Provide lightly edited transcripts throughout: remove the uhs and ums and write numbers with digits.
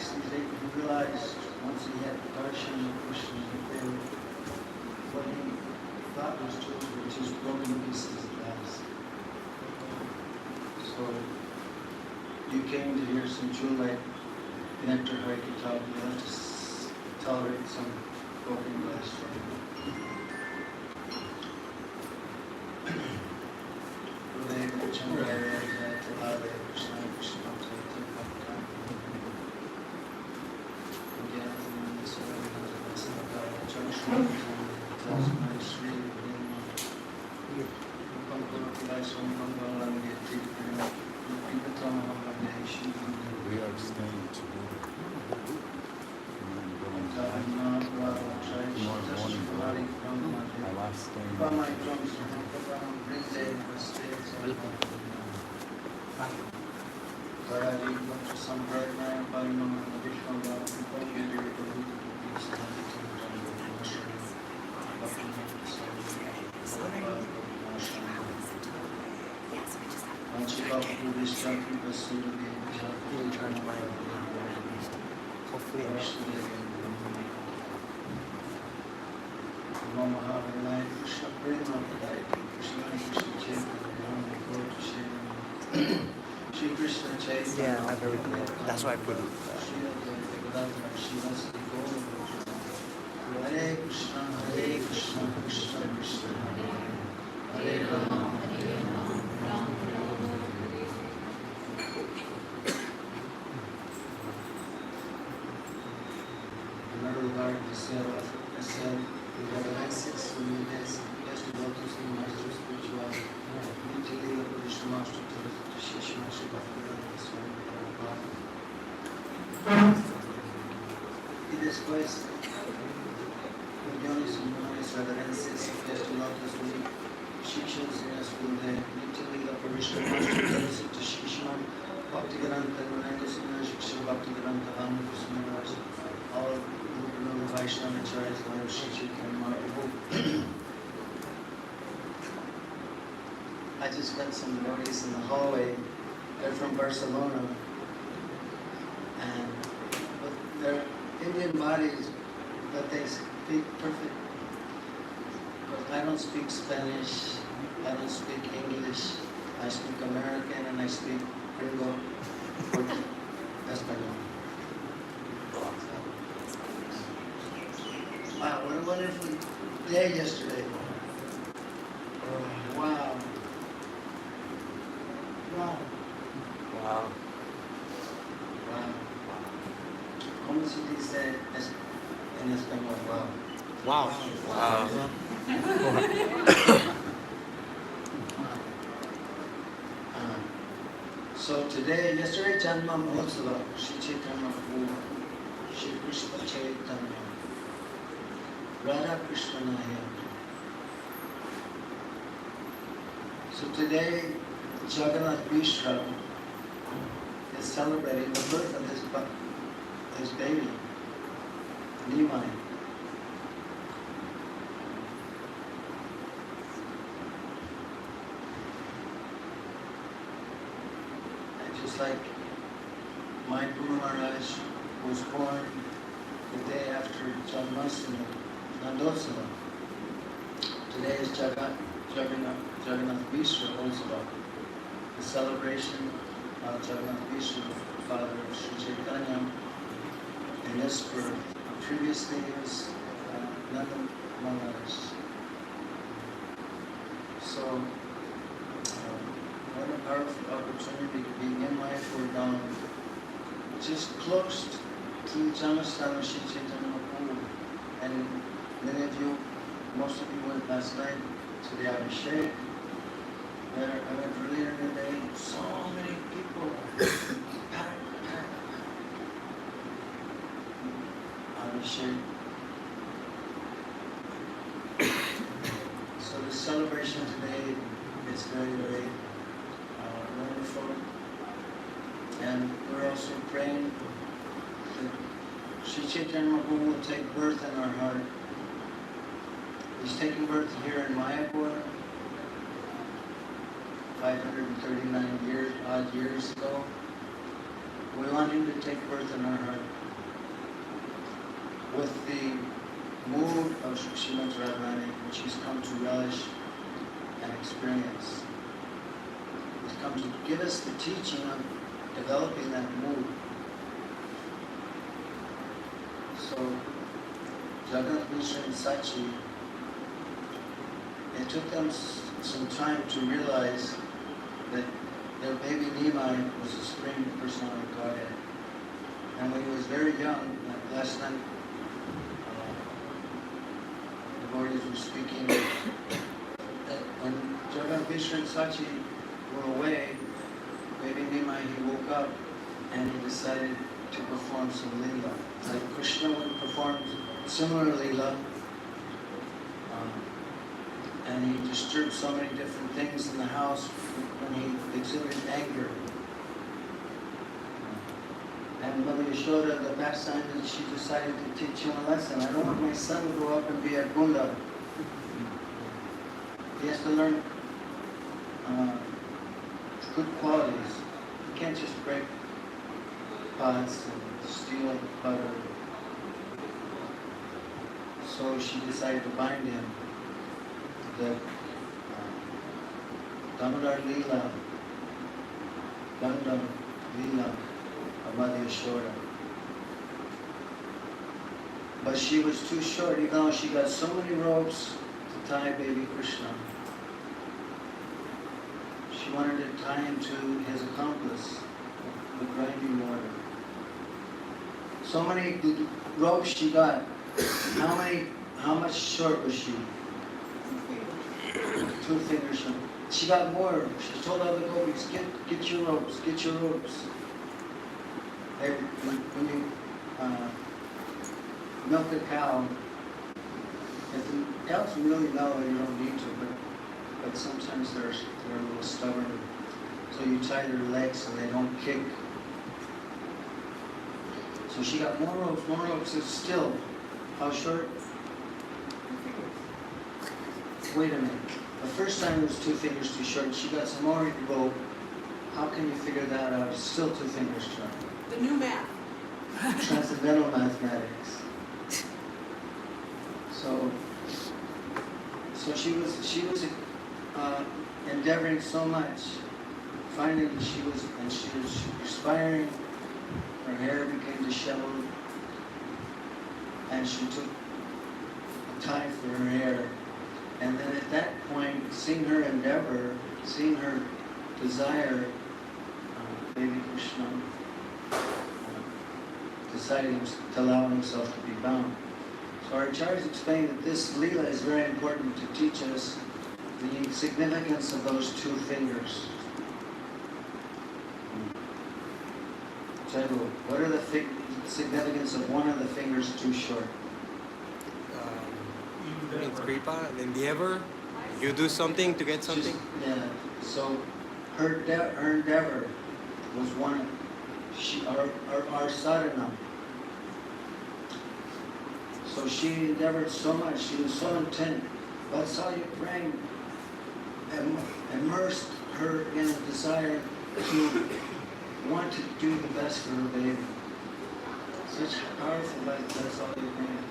he realized once he had darshan of Krishna that they were, what he thought was truth were just broken pieces of glass. So you came to hear some true light nectar Hari-katha, you have to tolerate some broken glass from you. We are staying together. Tomorrow morning, my last day. Hopefully, yeah, I'm very clear. That's why I put it. Hare Krishna, Krishna Krishna, Hare Rama, Another regard to said the reverence uniqueness best devotees in master spirituality. Literally, the Buddhist master to Shish Master Bhaktivedanta Swami Prabhupada. Y después, millones y millones de reverencias y best devotees in Shikshas in a school day. Literally, the Buddhist master to Shish Bhaktivedanta Nanda Sundar Shiksha Bhaktivedanta Rama Krishna Rasa. All Vaishnava Acharyas, Lord Shri Chaitanya Mahaprabhu. I just met some devotees in the hallway. They're from Barcelona, and they're Indian bodies, but they speak perfect. But I don't speak Spanish. I don't speak English. I speak American, and I speak Gringo, Espanol. Wow, what a wonderful day yesterday. Wow. Wow. Wow. Wow. ¿Cómo se dice en español? Wow. Wow. Wow. So yesterday, Janma Mahotsava, Shri Chaitanya Mahaprabhu, Shri Krishna Chaitanya, Radha Krishna Naya. So today, Jagannath Mishra is celebrating the birth of his baby, Nimai. And just like my Guru Maharaj was born the day after Janmashtami, Nandotsava. Today is Jagannath Mishra Utsava, the celebration of Jagannath Mishra, the father of Sri Chaitanya. And this for previously it was Nanda Maharaj. So, what a powerful opportunity to be in Mayapur down just close to Janmashtami of Sri Chaitanya Mahaprabhu. And many of you, most of you went last night to the Abhishek. I went earlier today, so many people. Abhishek. So the celebration today is very, very wonderful. And we're also praying that Sri Chaitanya Mahaprabhu will take birth in our heart. He's taking birth here in Mayapur 539 odd years ago, We want him to take birth in our heart. With the mood of Srimad Radharani, which he's come to relish and experience. He's come to give us the teaching of developing that mood. So, Jagannath Mishra and Sachi, it took them some time to realize that their baby Nimai was the Supreme Personality of Godhead. And when he was very young, like last night, devotees were speaking that when Jagannath Mishra and Sachi were away, baby Nimai, he woke up and he decided to perform some lila. Like Krishna would perform similar lila, and he disturbed so many different things in the house when he exhibited anger. And Mother Yashoda, the pastime, that she decided to teach him a lesson. I don't want my son to grow up and be a gunda. He has to learn good qualities. He can't just break pots and steal butter. So she decided to bind him. The Damodar Leela, Dandam Leela of Mother Yashoda. But she was too short, even though she got so many ropes to tie baby Krishna. She wanted to tie him to his accomplice, the grinding water. So many ropes she got. How much short was she? 2 fingers short. She got more. She told other gopis, get your ropes, get your ropes. When you milk a cow, if the cows really mellow, you don't need to, but sometimes they're a little stubborn. So you tie their legs so they don't kick. So she got more ropes. It's still, how short? Wait a minute. The first time it was 2 fingers too short. She got some more rope. How can you figure that out? It's still 2 fingers short. The new math. Transcendental mathematics. So she was endeavoring so much. Finally, she was perspiring. Her hair became disheveled, and she took a tie for her hair. And then at that point, seeing her endeavor, seeing her desire, baby Krishna decided to allow himself to be bound. So our acharyas explained that this lila is very important to teach us the significance of those 2 fingers. Jaibu, what are the significance of one of the fingers too short? It's kripa, the endeavor. You do something to get something. Yeah. So her endeavor was one. Our sadhana. So she endeavored so much. She was so intent. Vatsalya praying immersed her in a desire to want to do the best for her baby. Such powerful Vatsalya praying.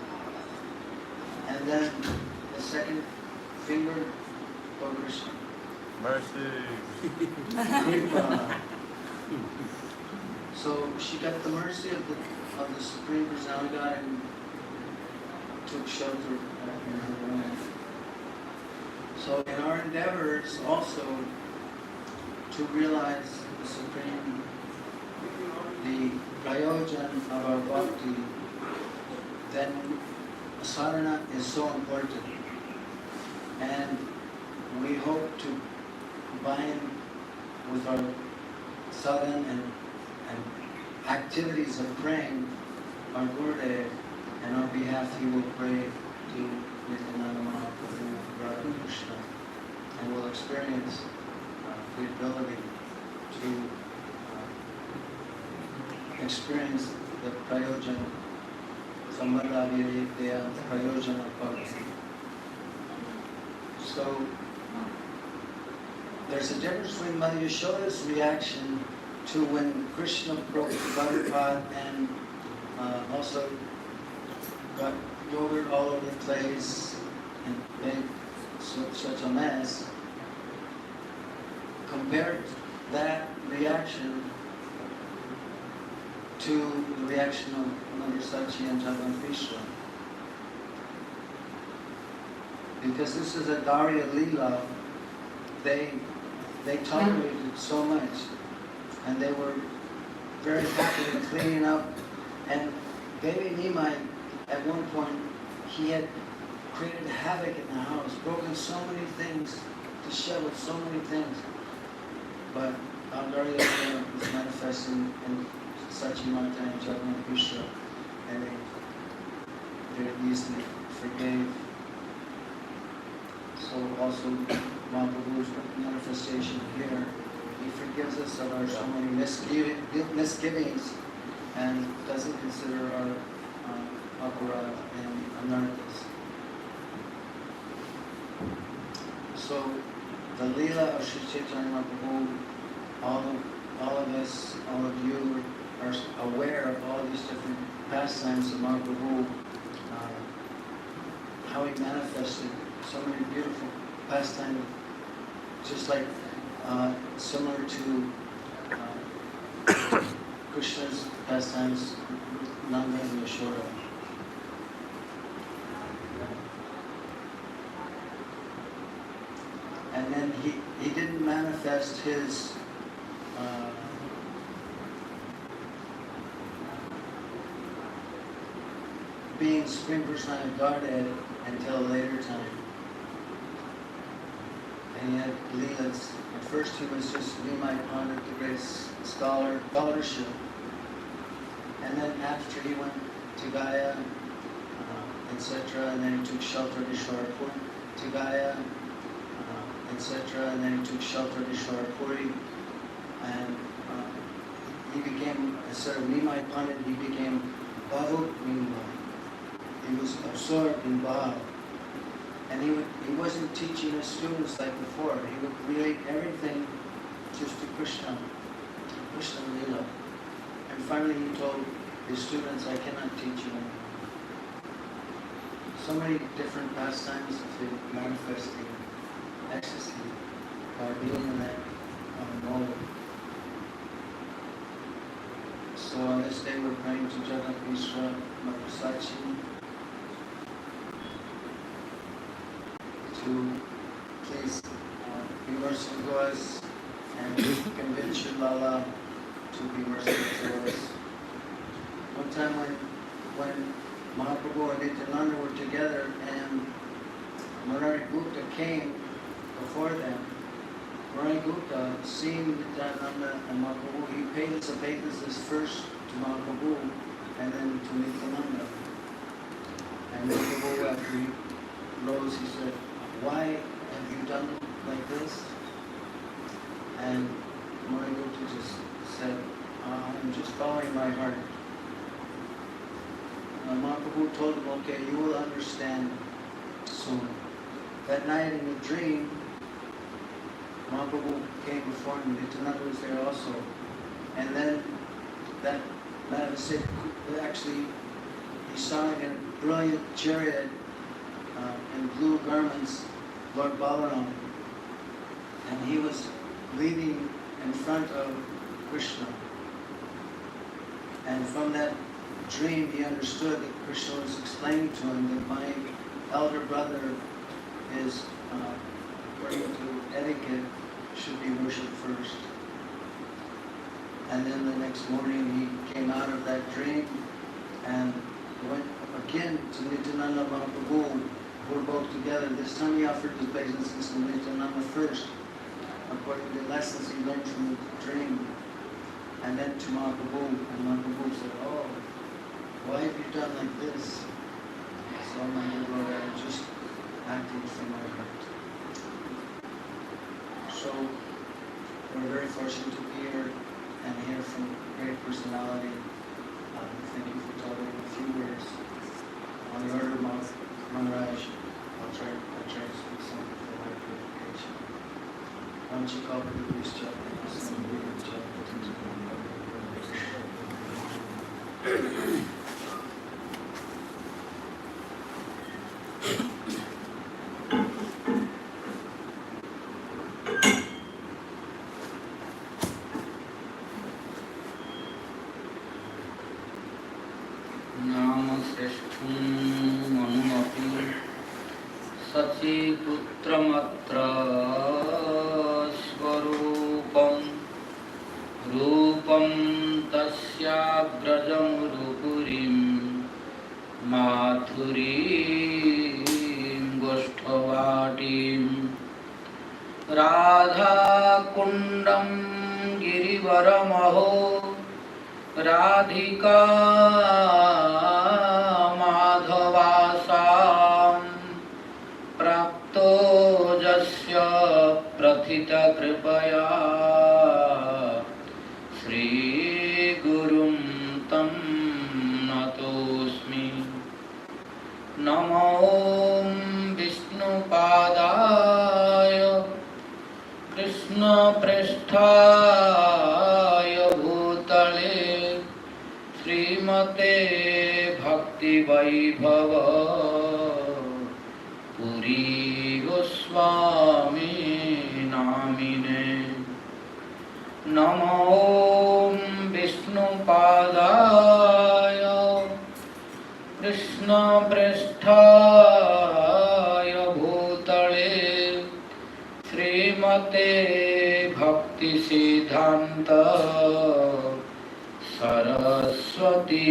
And then the second finger, oh Krishna. Mercy. Kripa. So she got the mercy of the Supreme Personality God and took shelter in her room. So in our endeavors also to realize the Supreme, the prayojan of our bhakti, then sadhana is so important. And we hope to bind with our sadhana and activities of praying our Gurudev, and on behalf he will pray to Nityananda Mahaprabhu, Radha Krishna, and will experience the ability to experience the prayojan, sambandhavidya prayojan of bhakti. So there's a difference between Mother Yashoda's reaction to when Krishna broke the butter pot and also got yogurt all over the place and made such a mess. Compared that reaction to the reaction of Mother Sachi and Jagannath. Because this is a Darya Leela, they tolerated so much, and they were very happy in cleaning up. And Baby Nimai, at one point, he had created havoc in the house, broken so many things, disheveled so many things. But Darya Leela was manifesting in Sachi Mata and Jagannath Mishra, and they very easily forgave. So also Mahaprabhu's manifestation here, he forgives us of our so many misgivings and doesn't consider our aparad and anarthas. So the Leela of Sri Chaitanya Mahaprabhu, all of us, all of you are aware of all these different pastimes of Mahaprabhu, how he manifested so many beautiful pastimes, just like similar to Krishna's pastimes, Nanda and Yashoda. And then he didn't manifest his being Supreme Personality of Godhead until a later time. And he had Leelas. At first he was just Nimai Pandit, the great scholarship. And then after he went to Gaya, etc., and then he took shelter at Ishwarpur, to Gaya, etc., and then he took shelter at Ishwarpuri, and he became, instead of Nimai Pandit, he became Bhavuk Nimai. He was absorbed in Bhav. And he wasn't teaching his students like before. He would relate everything just to Krishna Leela. And finally he told his students, I cannot teach you anymore. So many different pastimes of manifesting ecstasy by being in that mode. So on this day we're praying to Jagannath Mishra, Mother Sachi, to please be merciful to us and convince your Lala to be merciful to us. One time when Mahaprabhu and Nityananda were together and Murari Gupta came before them, Murari Gupta, seeing Nityananda and Mahaprabhu, he paid his obeisances first to Mahaprabhu and then to Nityananda. And Mahaprabhu, after he rose, he said, why have you done like this? And Murari Gupta just said, I'm just following my heart. And Mahaprabhu told him, okay, you will understand soon. That night in a dream, Mahaprabhu came before him, Nityananda was there also. And then that manifestation, actually, he saw in a brilliant chariot in blue garments, Lord Balaram, and he was leading in front of Krishna. And from that dream he understood that Krishna was explaining to him that my elder brother is, according to etiquette, should be worshipped first. And then the next morning he came out of that dream and went again to Nityananda Mahaprabhu. We're both together. This time he offered his obeisances to Nityananda first, according to the lessons he learned from the dream, and then to Mahaprabhu. And Mahaprabhu said, oh, why have you done like this? So my dear Lord, I'm just acting from my heart. So we're very fortunate to be here and hear from a great personality. Thank you for tolerating a few words. On the order of Maharaj, I'll try to speak something for my purification. Vanchikapa Vishcha, सचिपुत्रमत्र स्वरूपं रूपं तस्याग्रजमुरुपुरीं माथुरीं गोष्ठवाटीं राधाकुण्डं गिरिवरमहो राधिका माधवासां प्राप्तो यस्य प्रथितकृपया श्रीगुरुं तं नतोऽस्मि। नमो विष्णुपादाय कृष्णप्रेष्ठाय भूतले श्रीमते भक्तिवैभव पुरी गोस्वामी नामिने। नमो विष्णुपादाय कृष्णप्रेष्ठाय भूतले श्रीमते भक्तिसिद्धान्त सरस्वती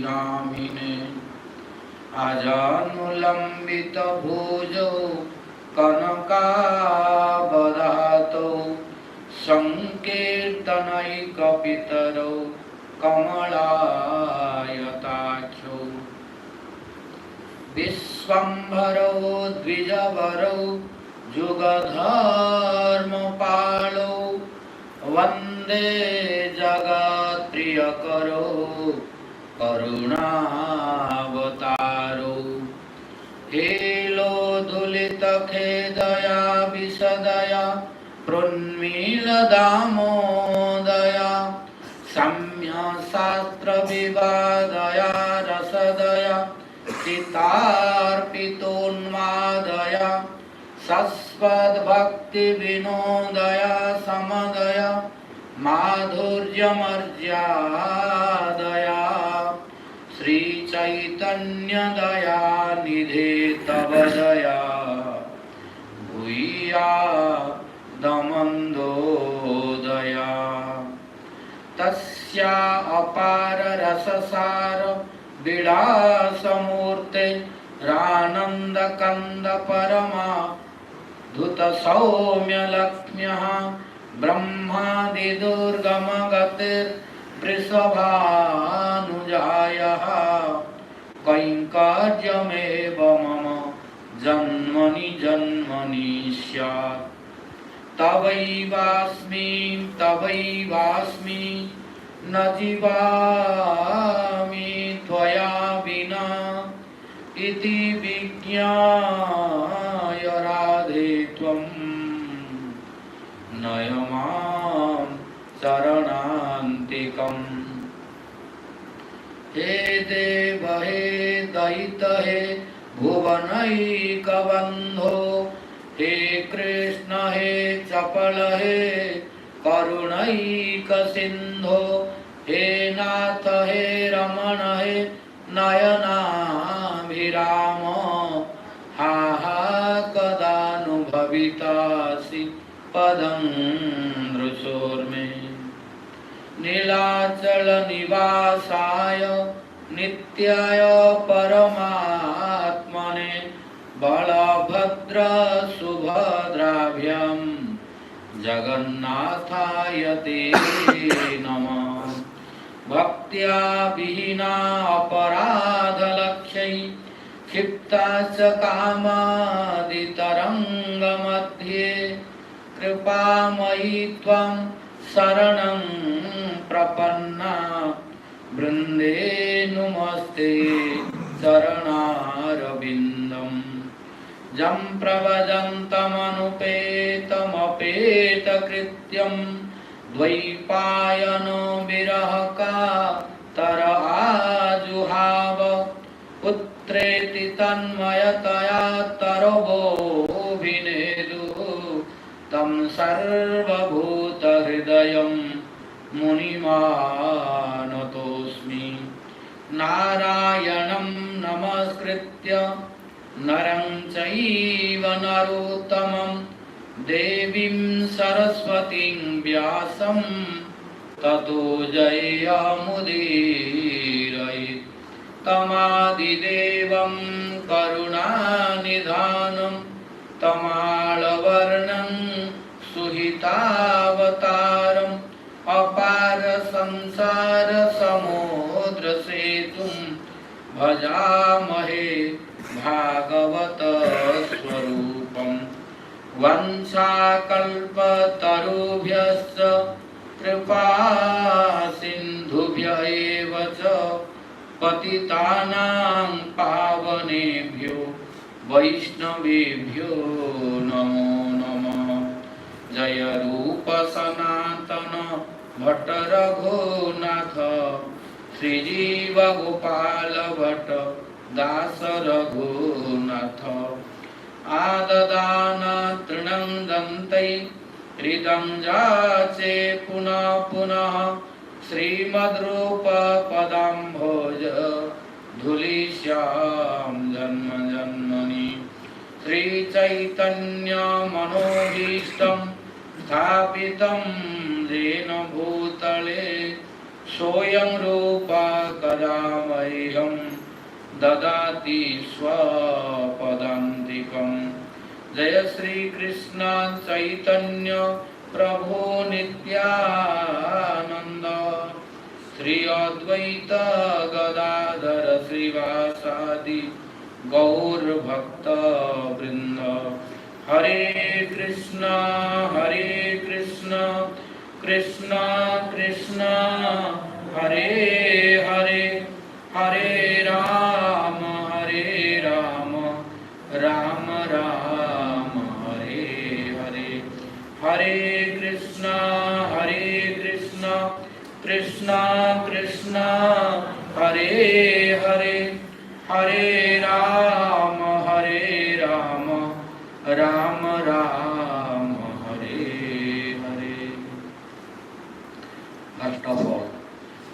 नामिने। आजानुलंबित भुजौ कनकावदातौ संकीर्तनैकपितरौ कमलायताक्षौ विश्वम्भरौ द्विजवरौ जुगधर्मपालौ वन्दे जगत्प्रियकरौ करुणावतारो। हेलोदुलितखेदया विशदया प्रुन्मीलदामोदया सम्यशास्त्रविवादया रसदया चितार्पितोन्मादया सस्वद्भक्तिविनोदया समदया माधुर्यमर्यादया श्रीचैतन्यदया निधे तव दया भूयादमन्दोदया। तस्या अपार रससार विलासमूर्ते रानन्दकन्द परमा धुत सौम्यलक्ष्म्यः ब्रह्मादिदुर्गमगतिर्वृषभानुजायः कैङ्कर्यमेव मम जन्मनि जन्मनि स्यात्। तवैवास्मि न जीवामि त्वया विना इति विज्ञाय राधे त्वं नय मां शरणान्तिकम्। हे देव हे दयित हे भुवनैकबन्धो हे कृष्ण हे चपल हे करुणैकसिन्धो हे नाथ हे रमण हे नयनाभिराम। हा हा कदानुभवितासि पदं दृशोर्मे। नीलाचल निवासाय नित्याय परमात्मने बलभद्र सुभद्राभ्यां जगन्नाथाय ते नमः। भक्त्या विहीना अपराधलक्ष्यै क्षिप्ता च कामादितरङ्गमध्ये कृपामयि त्वं शरणं प्रपन्ना वृन्दे नुमस्ते चरणारविन्दम्। जं प्रव्रजन्तमनुपेतमपेतकृत्यं द्वैपायनो विरहका पुत्रेति तन्मयतया तरवोऽभिनेदुः तं सर्वभूतहृदयं मुनिमानतोऽस्मि। नारायणं नमस्कृत्य नरं चैव नरोत्तमं देवीं सरस्वतीं व्यासं ततो जयमुदीरयेत्। तमादिदेवं करुणानिधानं तमालवर्णं सुहितावतारम् अपार संसार समुद्र सेतुं भजामहे भागवत स्वरूपम्। वंशाकल्पतरुभ्यश्च कृपा सिन्धुभ्य एव च पतितानां पावनेभ्यो वैष्णवेभ्यो नमो नमः। जय रूप सनातन भट्ट रघुनाथ श्रीजीव गोपाल भट्ट दास रघुनाथ। आददान तृणं दन्तै हृदं जाचे पुनः पुनः श्रीमद्रूप पदाम्भोज धूलिश्याम जन्म जन्मनि। श्रीचैतन्य मनोभीष्टं स्थापितं येन भूतले सोऽयं रूपा कदा मह्यं ददाति स्वपदान्तिकम्। जय श्री कृष्ण चैतन्य प्रभु नित्यानंद श्री अद्वैत गदाधर श्रीवासादि गौर भक्त वृंद। हरे कृष्ण कृष्ण कृष्ण हरे हरे, हरे राम राम राम हरे हरे। हरे कृष्ण कृष्ण कृष्ण हरे हरे, हरे Ram Ram Ram Hare Hare. First of all,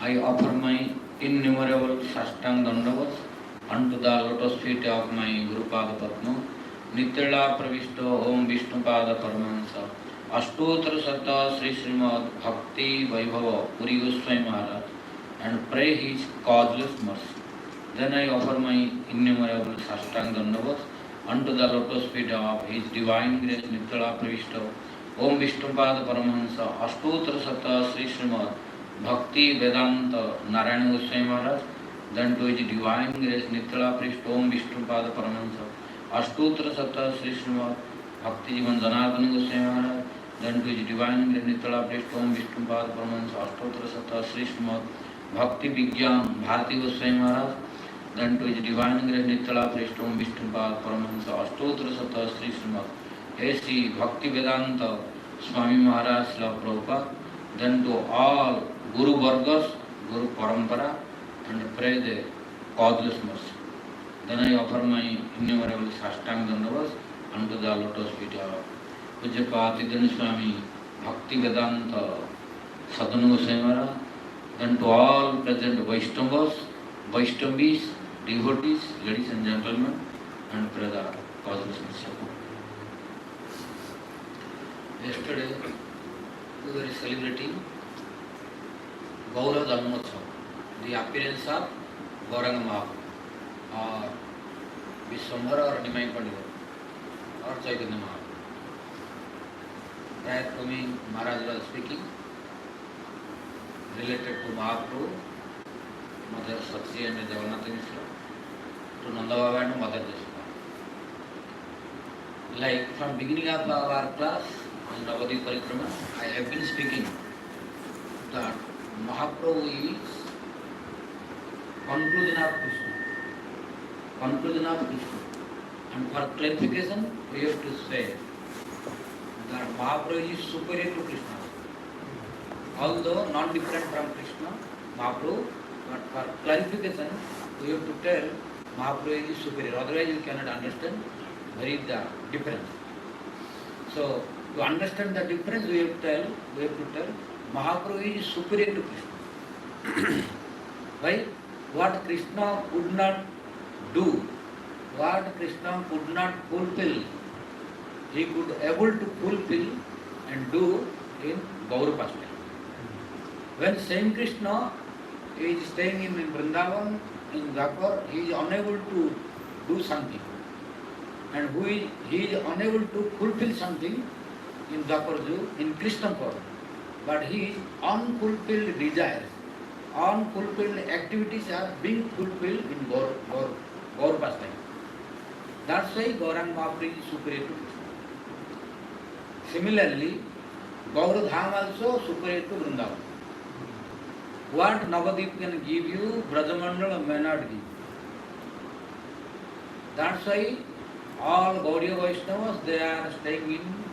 I offer my innumerable Sastang Dandavats unto the lotus feet of my Guru Pada Padma, Nityala Pravishto Om Vishnupada Paramahansa, Ashtotra Sata Sri Srimad Bhakti Vaibhava Puri Goswami Maharaj, and pray his causeless mercy. Then I offer my innumerable Sastang Dandavats unto the lotus feet of his divine grace Nityala Pravishto Om Vishnupada Paramahansa, Ashtotra Sata Sri Srimad Bhakti Vedanta Narayana Goswami Maharaj. Then to his divine grace Nityala Pravishto Om Vishnupada Paramahansa, Ashtotra Sata Sri Srimad Bhakti Jivan Janardana Goswami Maharaj. Then to his divine grace Nityala Pravishto Om Vishnupada Paramahansa, Ashtotra Sata Sri Srimad Bhakti Vigyan Bharati Goswami Maharaj. Then to his divine grace Nityala Pravishto Om Vishnupada Paramahansa, Ashtotra Sata Sri Srimad A.C. Bhakti Vedanta Swami Maharaj Srila Prabhupada. Then to all Guru Vargas, Guru Parampara, and pray the causeless mercy. Then I offer my innumerable Sastang Dandavats unto the lotus feet of Pujyapati Swami Bhakti Vedanta Sadhana Goswami Maharaj. Then to all present Vaishnavas, Vaishnavis, devotees, ladies and gentlemen, and pray the causeless mercy. Yesterday we were celebrating Gaura Dharmotsav, the appearance of Gauranga Mahaprabhu, or Vishwambhara or Nimai Pandita, or Chaitanya Mahaprabhu. Prior to me, Maharaj was speaking related to Mahaprabhu, Mother Satsi and Jagannath Mishra, to Nanda Baba and Mother Jashoda. Like from beginning of our class in Navadip Parikrama, I have been speaking that Mahaprabhu is conclusion of Krishna. And for clarification, we have to say that Mahaprabhu is superior to Krishna. Although not different from Krishna, Mahaprabhu, but for clarification, we have to tell Mahaprabhu is superior. Otherwise you cannot understand where is the difference. So to understand the difference we have to tell Mahaprabhu is superior to Krishna. Why? What Krishna could not do, what Krishna could not fulfill, he could able to fulfill and do in Gaura pastime. When same Krishna is staying in Vrindavan, in Dhapar, he is unable to do something. And he is unable to fulfill something in Dhaparju, in Krishna form. But his unfulfilled desires, unfulfilled activities are being fulfilled in Gaur pastime. That's why Gaurang Mahaprabhu is superior to Krishna. Similarly, Gaur Dham also superior to Vrindavan. What Navadip can give you, Brajamandala may not give. That's why all Gaudiya Vaishnavas, they are staying in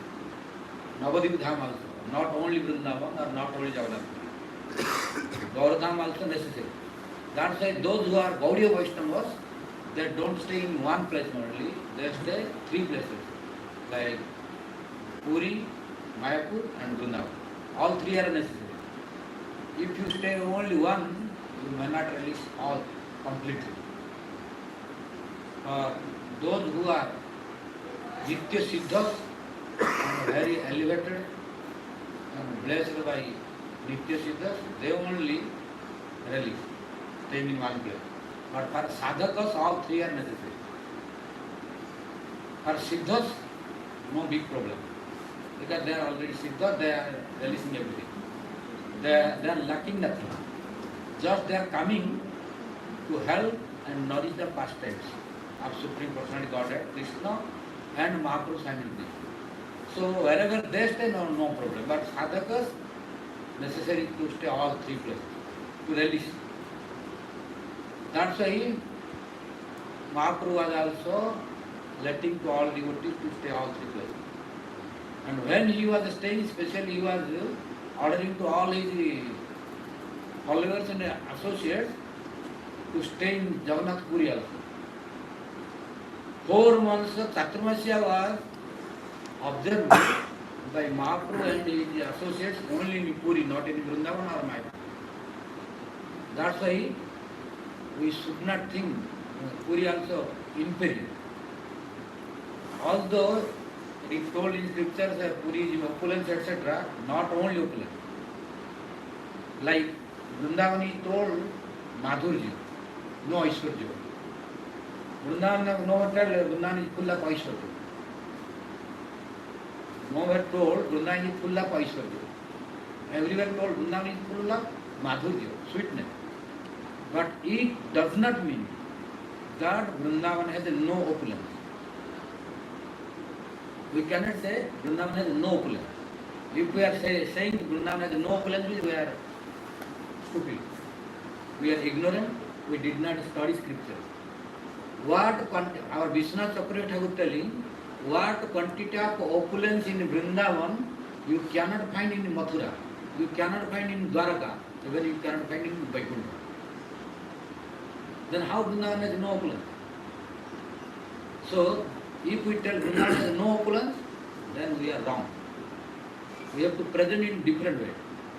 Navadip Dham also. Not only Vrindavan or not only Jagannath. Gaur Dham also necessary. That's why those who are Gaudiya Vaishnavas, they don't stay in one place only, they stay 3 places. Like Puri, Mayapur and Vrindavan. All 3 are necessary. If you stay only one, you may not release all completely. Those who are Nitya Siddhas and very elevated and blessed by Nitya Siddhas, they only release, staying in one place. But for sadhakas, all 3 are necessary. For Siddhas, no big problem. Because they are already Siddhas, they are releasing everything. They are lacking nothing. Just they are coming to help and nourish the pastimes of Supreme Personality Godhead, Krishna and Mahaprabhu simultaneously. So wherever they stay, no problem. But sadhakas, necessary to stay all 3 places, to release. That's why Mahaprabhu was also letting to all devotees to stay all 3 places. And when he was staying, especially he was ordering to all his followers and associates to stay in Jagannath Puri also. 4 months of Chaturmasya was observed by Mahaprabhu and his associates only in Puri, not in Vrindavan or Mayapur. That's why we should not think Puri also inferior. Although it is told in scriptures that Puri is opulence, etc., not only opulence. Like Vrindavan is told Madhurya, no Aishwarya. Vrindavan no one told Vrindavan is full of Aishwarya. Nowhere told Vrindavan is full of Aishwarya. Everywhere told Vrindavan is full of Madhurya, sweetness. But it does not mean that Vrindavan has no opulence. We cannot say Vrindavan has no opulence. If we are saying Vrindavan has no opulence, we are stupid. We are ignorant. We did not study scripture. Our Vishwanath Chakravarti Thakur telling, what quantity of opulence in Vrindavan you cannot find in Mathura, you cannot find in Dwaraka, even you cannot find in Vaikuntha. Then how Vrindavan has no opulence? So, if we tell Vrindavan has no opulence, then we are wrong. We have to present in different way,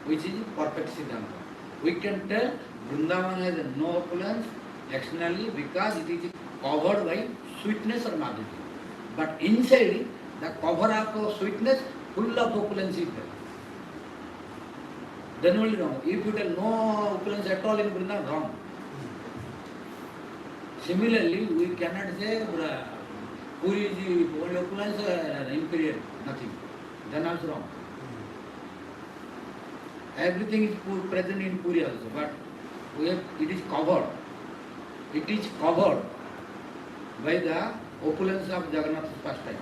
which is perfect Siddhanta. We can tell Vrindavan has no opulence externally because it is covered by sweetness or madhurya. But inside, the cover of sweetness, full of opulence is there. Then only wrong. If you tell no opulence at all in Vrindavan, wrong. Similarly, we cannot say Puri is only opulence or inferior, nothing. Then also wrong. Everything is present in Puri also, but it is covered. It is covered by the opulence of Jagannath's pastime.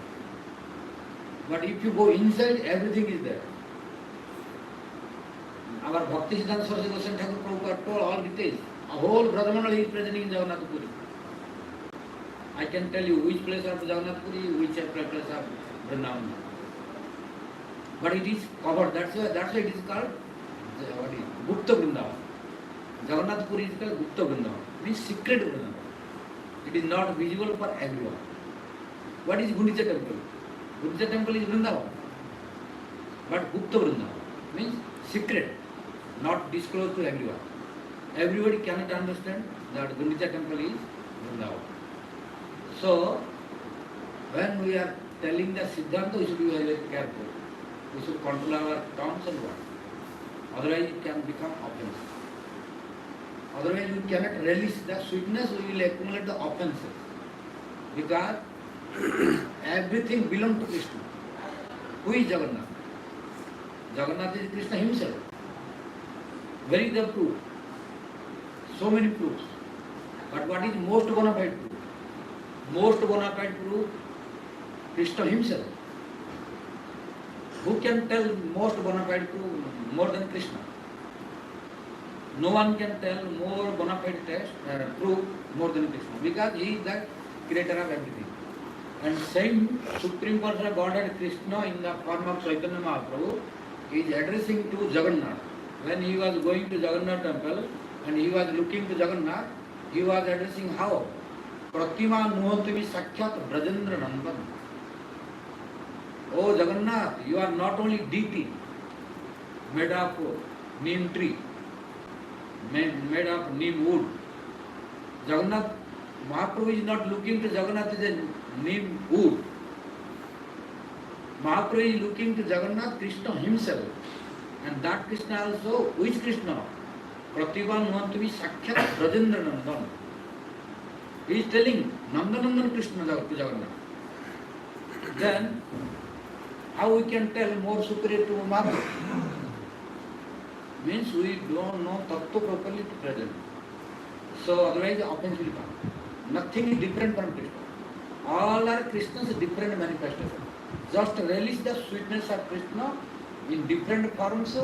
But if you go inside, everything is there. Our Bhakti Siddhanta Saraswati Goswami Thakur Prabhupada told all details. A whole Brahmana is present in Jagannath Puri. I can tell you which place of Jagannath Puri, which place of Vrindavan. But it is covered. That's why it is called Gupta Vrindavan. Jagannath Puri is called Gupta Vrindavan. It means secret Vrindavan. It is not visible for everyone. What is Gundicha temple? Gundicha temple is Vrindavan. But Gupta Vrindavan means secret, not disclosed to everyone. Everybody cannot understand that Gundicha temple is Vrindavan. So, when we are telling the Siddhanta, we should be very, very careful. We should control our tongues and words. Otherwise, it can become offensive. Otherwise, we cannot release the sweetness, we will accumulate the offenses. Because everything belongs to Krishna. Who is Jagannath? Jagannath is Krishna himself. Where is the proof? So many proofs. But what is most bona fide proof? Most bona fide proof, Krishna himself. Who can tell most bona fide proof more than Krishna? No one can tell more bona fide proof more than Krishna, because he is the creator of everything. And same Supreme Personal Godhead Krishna in the form of Chaitanya Mahaprabhu is addressing to Jagannath. When he was going to Jagannath temple and he was looking to Jagannath, he was addressing how? Pratima Nuhantavi Sakhyat Brajendra Nandan. Oh Jagannath, you are not only deity, made of neem tree, made of neem wood. Jagannath, Mahaprabhu is not looking to Jagannath as a neem wood. Mahaprabhu is looking to Jagannath, Krishna himself. And that Krishna also, which Krishna? Pratibha Nuhantavi Sakhyat Brajendra Nandan. He is telling Nandanandan Krishna to Jagannath. Then, how we can tell more superior to Mahaprabhu? Means we don't know Tattva properly to present. So otherwise the offense will come. Nothing is different from Krishna. All are Krishna's different manifestations. Just release the sweetness of Krishna in different forms.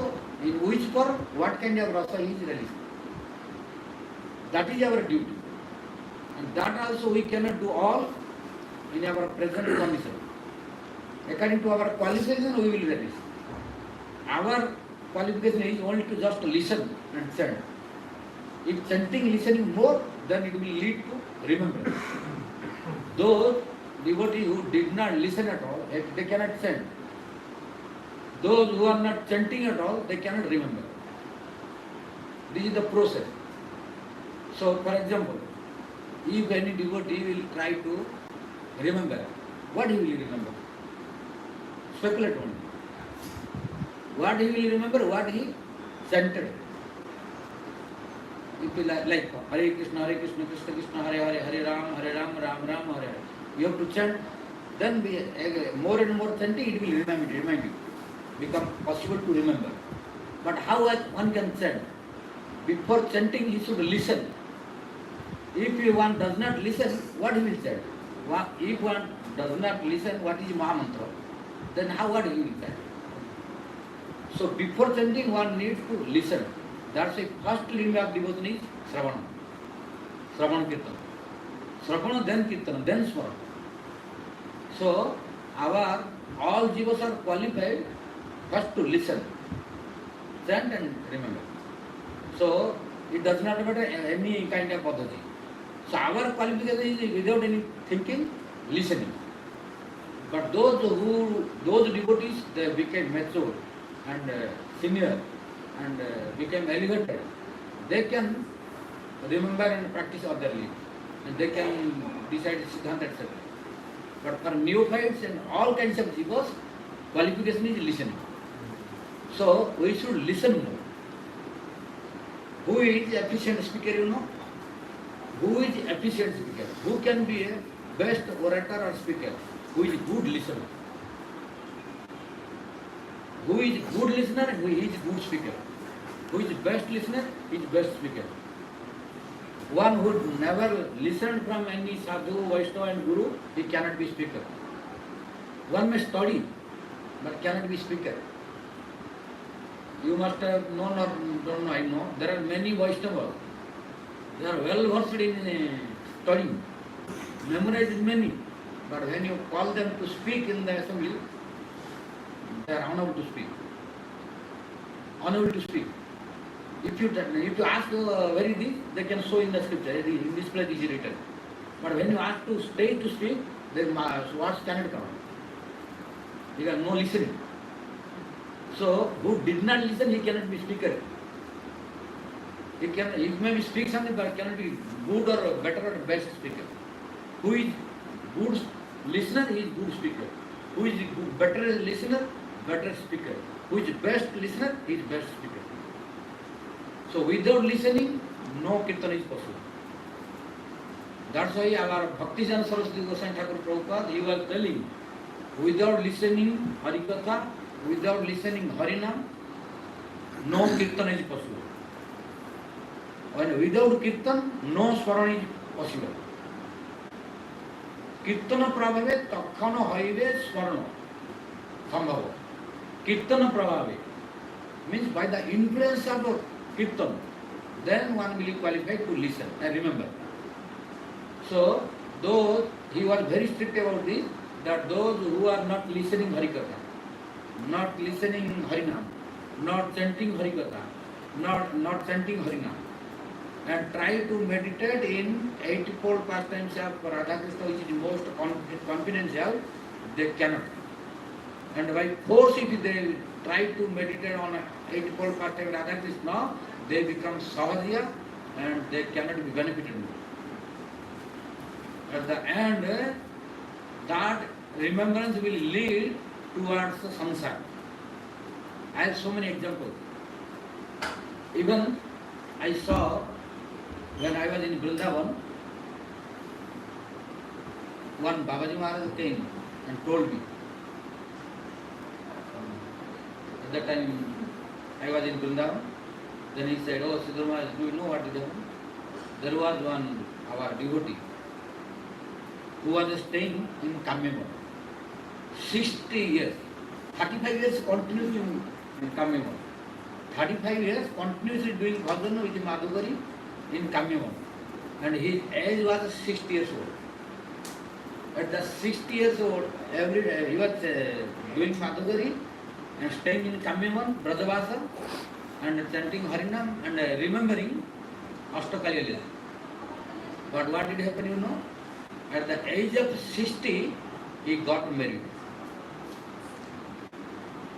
In which form, what kind of rasa he is releasing. That is our duty. And that also we cannot do all in our present condition. According to our qualification, we will release. Our qualification is only to just listen and chant. If chanting, listening more, then it will lead to remembrance. Those devotees who did not listen at all, they cannot chant. Those who are not chanting at all, they cannot remember. This is the process. So, for example, if any devotee will try to remember, what he will remember? Speculate only. What he will remember? What he chanted. If you like Hare Krishna, Krishna Krishna, Hare Hare, Hare Ram, Ram Ram, Hare Hare. You have to chant. Then more and more chanting, it will remind you. Become possible to remember. But how one can chant? Before chanting, he should listen. If one does not listen, what he will chant? If one does not listen, what is Mahamantra? Then what he will chant? So before chanting, one needs to listen. That's the first linga of devotion is Sravana. Sravana Kirtana. Sravana, then Kirtana, then Smarana. So all jivas are qualified first to listen, chant and remember. So it does not matter any kind of paddhati. So our qualification is without any thinking, listening. But those devotees, they became mature and senior and became elevated. They can remember and practice orderly, and they can decide Siddhanta, etc. But for neophytes and all kinds of jivas, qualification is listening. So we should listen more. Who is efficient speaker, you know? Who is efficient speaker? Who can be a best orator or speaker? Who is good listener? Who is good listener? Who is good speaker? Who is best listener? Is best speaker. One who never listened from any sadhu, Vaishnava and Guru, he cannot be speaker. One may study, but cannot be speaker. You must have known or don't know, I know. There are many Vaishnavas. They are well versed in studying, memorized many. But when you call them to speak in the assembly, they are unable to speak. Unable to speak. If you ask where is this, they can show in the scripture. In this place is written. But when you ask to stay to speak, then words cannot come. Because no listening. So who did not listen, he cannot be speaker. He may be speak something, but cannot be good or better or best speaker. Who is good listener, he is good speaker. Who is good, better listener, better speaker. Who is best listener, he is best speaker. So without listening, no kirtan is possible. That's why our Bhakti-Jan Saraswati Goswami Thakur Prabhupada, he was telling, without listening Hari-katha, without listening Harinam, no kirtan is possible. And without kirtan, no swaran is possible. Kirtana prabhave takhana haive swarana sambhava. Kirtana prabhave means by the influence of kirtan, then one will be qualified to listen and remember. So, though he was very strict about this, that those who are not listening Hari-katha, not listening Harinam, not chanting Hari-katha, not chanting Harinam, and try to meditate in 80-fold pastimes of Radha Krishna, which is the most confidential, they cannot. And by force, if they try to meditate on 80-fold pastime of Radha Krishna, they become savadya and they cannot be benefited. At the end, that remembrance will lead towards the samsara. I have so many examples. Even I saw when I was in Vrindavan, one Babaji Maharaj came and told me. At that time I was in Vrindavan. Then he said, "Oh, Siddhar Maharaj, do you know what is happening?" There was one, our devotee, who was staying in Kamyamon. 60 years, 35 years continuously in Kamyamon. 35 years continuously doing bhajan with Madhugari in Kamyamon. And his age was 60 years old. At the 60 years old, every day he was doing Madhugari and staying in Kamyamon, Brajavasa, and chanting Harinam and remembering Ashtakali Lila. But what did happen, you know? At the age of 60, he got married.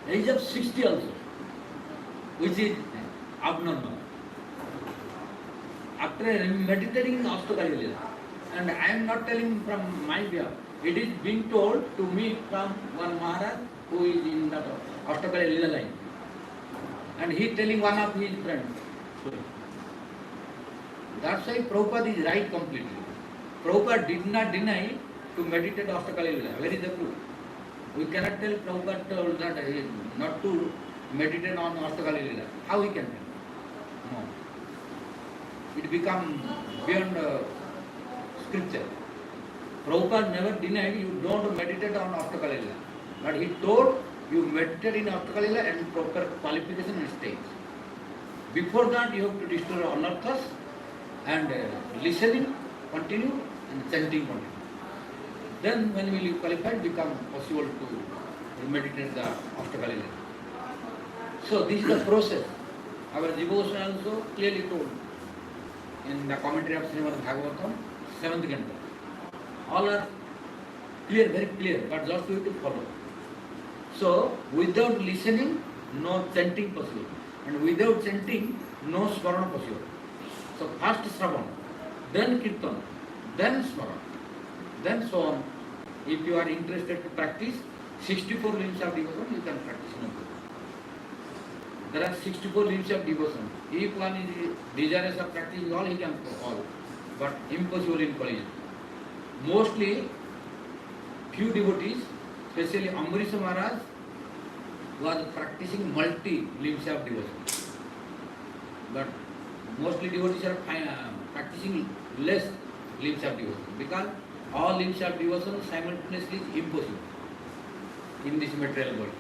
Age of 60 also, which is abnormal. After meditating Ashtakali Lila, and I am not telling from my view, it is being told to me from one Maharaj who is in the Ashtakali Lila line. And he is telling one of his friends. That's why Prabhupada is right completely. Prabhupada did not deny to meditate Ashtakali Lila. Where is the proof? We cannot tell Prabhupada told that not to meditate on Ashtakali Lila. How he can tell? No. It becomes beyond scripture. Prabhupada never denied you don't meditate on Ashtakali Lila. But he told you meditate in Ashtakali Lila and proper qualification and stage. Before that you have to destroy anarthas and listening continue and chanting continue. Then when will you qualify, become possible to meditate the Ashtakali Lila. So this is the process. Our devotion also clearly told in the commentary of Srimad Bhagavatam, 7th canto. All are clear, very clear, but just we have to follow. So without listening, no chanting possible. And without chanting, no smarana possible. So first Shravan, then Kirtan, then Smarana, then so on. If you are interested to practice 64 limbs of devotion, you can practice no problem. There are 64 limbs of devotion. If one is desirous of practicing all, he can all. But impossible in collision. Mostly, few devotees, especially Ambarisha Maharaj, was practicing multi limbs of devotion. But mostly devotees are practicing less limbs of devotion because all limbs of devotion simultaneously is impossible in this material world.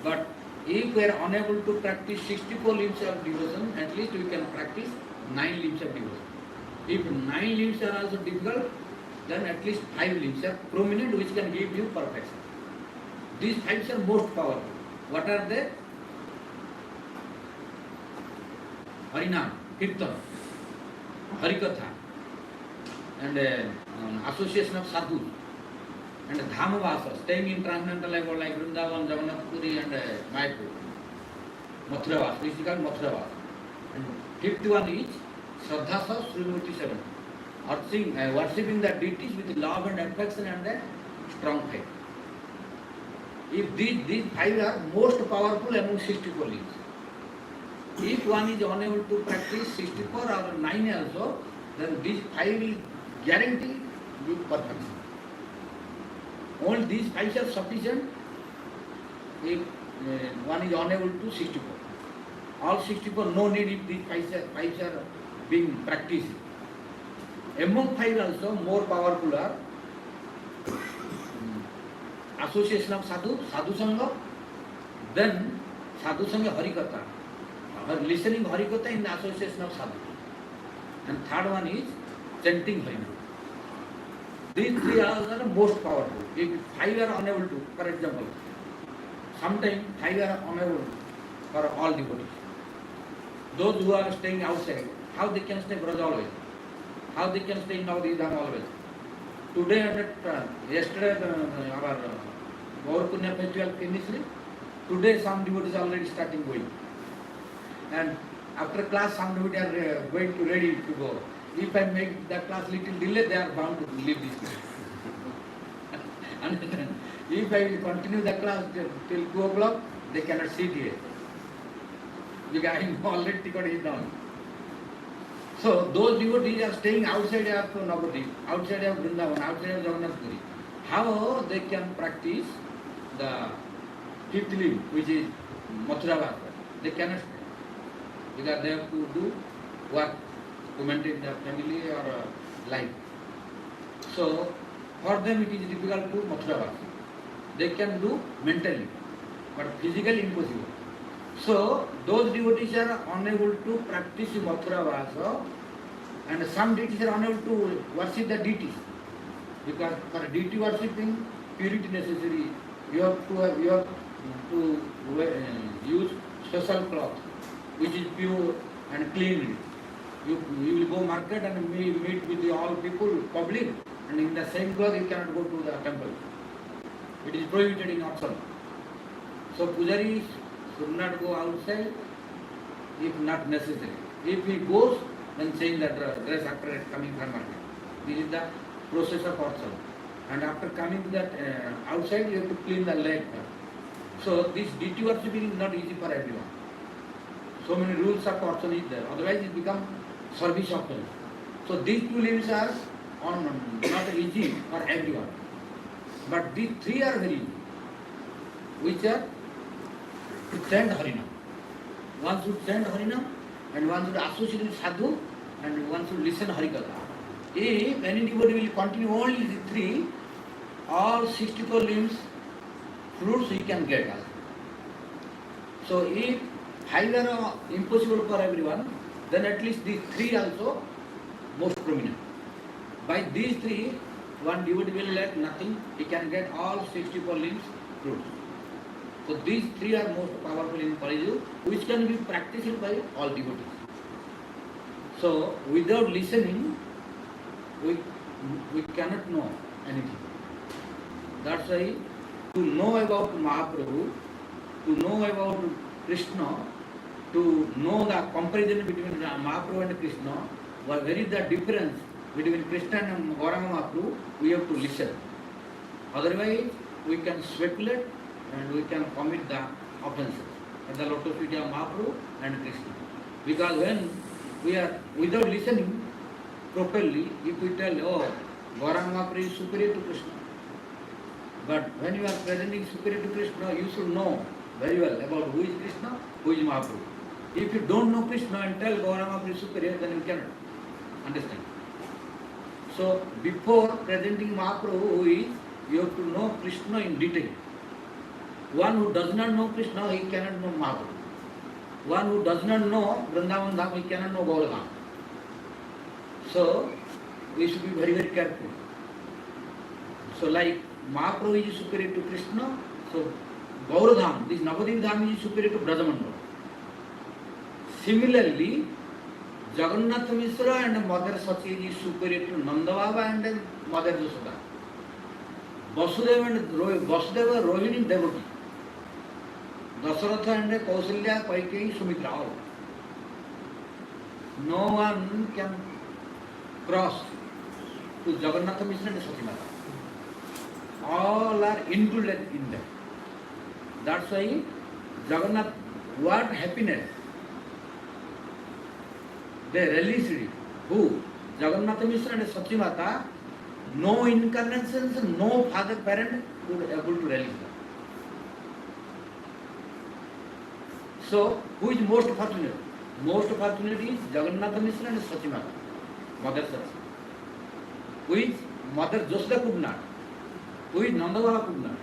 But if we are unable to practice 64 limbs of devotion, at least we can practice 9 limbs of devotion. If 9 limbs are also difficult, then at least 5 limbs are prominent which can give you perfection. These 5 are most powerful. What are they? Harinam, Kirtan, Hari-katha, and association of sadhus and dhamavasa, staying in transcendental life like Vrindavan, Jagannath Puri and Mayapur. Mathuravasa, which is called Mathuravasa. And fifth one is Shraddhasa Srimurti Seven, worshipping the deities with love and affection and a strong faith. If these five are most powerful among 64 limbs. If one is unable to practice 64 or 9 also, then these five will guarantee you perfection. Only these five are sufficient if one is unable to 64. All 64, no need if these five are being practiced. Among five also, more powerful are association of sadhu, sadhu sangha, then sadhu sangha Hari-katha, or listening Hari-katha in the association of sadhu. And third one is chanting Hari. These three are the most powerful. If five are unable to, for example, sometimes five are unable for all devotees. Those who are staying outside, how they can stay Braja always? How they can stay in Navadvip always? Today and yesterday our Gaur Punya festival finished. Today some devotees are already starting going. And after class some devotees are going to ready to go. If I make the class little delay, they are bound to leave this place. And if I will continue the class till 2 o'clock, they cannot sit here. Because I know already ticket is down. So those devotees are staying outside of Navadvip, outside of Vrindavan, outside of Jagannath Puri. How they can practice the fifth limb, which is Mathuravasa? They cannot stay. Because they have to do work to maintain their family or life. So for them it is difficult to Mathuravasa. They can do mentally, but physically impossible. So those devotees are unable to practice Mathuravasa, and some deities are unable to worship the deities. Because for deity worshipping, purity necessary. You have to use special cloth, which is pure and clean. You will go market and meet with all people, public, and in the same cloth you cannot go to the temple. It is prohibited in ashram. So pujaris should not go outside if not necessary. If he goes, then change the dress after coming from market. This is the process of ashram. And after coming to that outside, you have to clean the leg. So this deity worshipping is not easy for everyone. So many rules of ashram is there. Otherwise it becomes service offering. So these two limbs are not easy for everyone. But these three are very easy, which are to chant Harinam. One should chant Harinam, and one should associate with sadhu, and one should listen Hari-katha. If anybody will continue only the three, all 64 limbs, fruits he can get. So if five are impossible for everyone, then at least these three also most prominent. By these three, one devotee will lack nothing, he can get all 64 limbs fruits. So these three are most powerful in Parijuv, which can be practiced by all devotees. So without listening, we cannot know anything. That's why to know about Mahaprabhu, to know about Krishna, to know the comparison between Mahaprabhu and Krishna, where is the difference between Krishna and Gauranga Mahaprabhu, we have to listen. Otherwise, we can speculate and we can commit the offenses at the lotus feet of Mahaprabhu and Krishna. Because when we are without listening properly, if we tell, oh, Gauranga Mahaprabhu is superior to Krishna. But when you are presenting superior to Krishna, you should know very well about who is Krishna, who is Mahaprabhu. If you don't know Krishna and tell Gauranga Mahaprabhu is superior, then you cannot understand. So before presenting Mahaprabhu who is, you have to know Krishna in detail. One who does not know Krishna, he cannot know Mahaprabhu. One who does not know Vrindavan Dham, he cannot know Gaur Dham. So we should be very, very careful. So like Mahaprabhu is superior to Krishna, so Gaur Dham, this Navadvip Dham is superior to Brajamandala. Similarly, Jagannath Mishra and Mother Sati is superior to Nanda Baba and Mother Yashoda. Vasudeva and Vasudeva Rohini devotee. Dasaratha and Kausalya, Kaikeyi, Sumitra all. No one can cross to Jagannath Mishra and Sati Mata. All are included in that. That's why Jagannath, what happiness they released it. Who? Jagannath Mishra and Sati Mata, no incarnations, no father parent could able to release them. So, who is most fortunate? Most fortunate is Jagannath Mishra and Sati Mata, Mother Saraswati. Who is Mother Joshda could not. Who is Nanda Baba could not.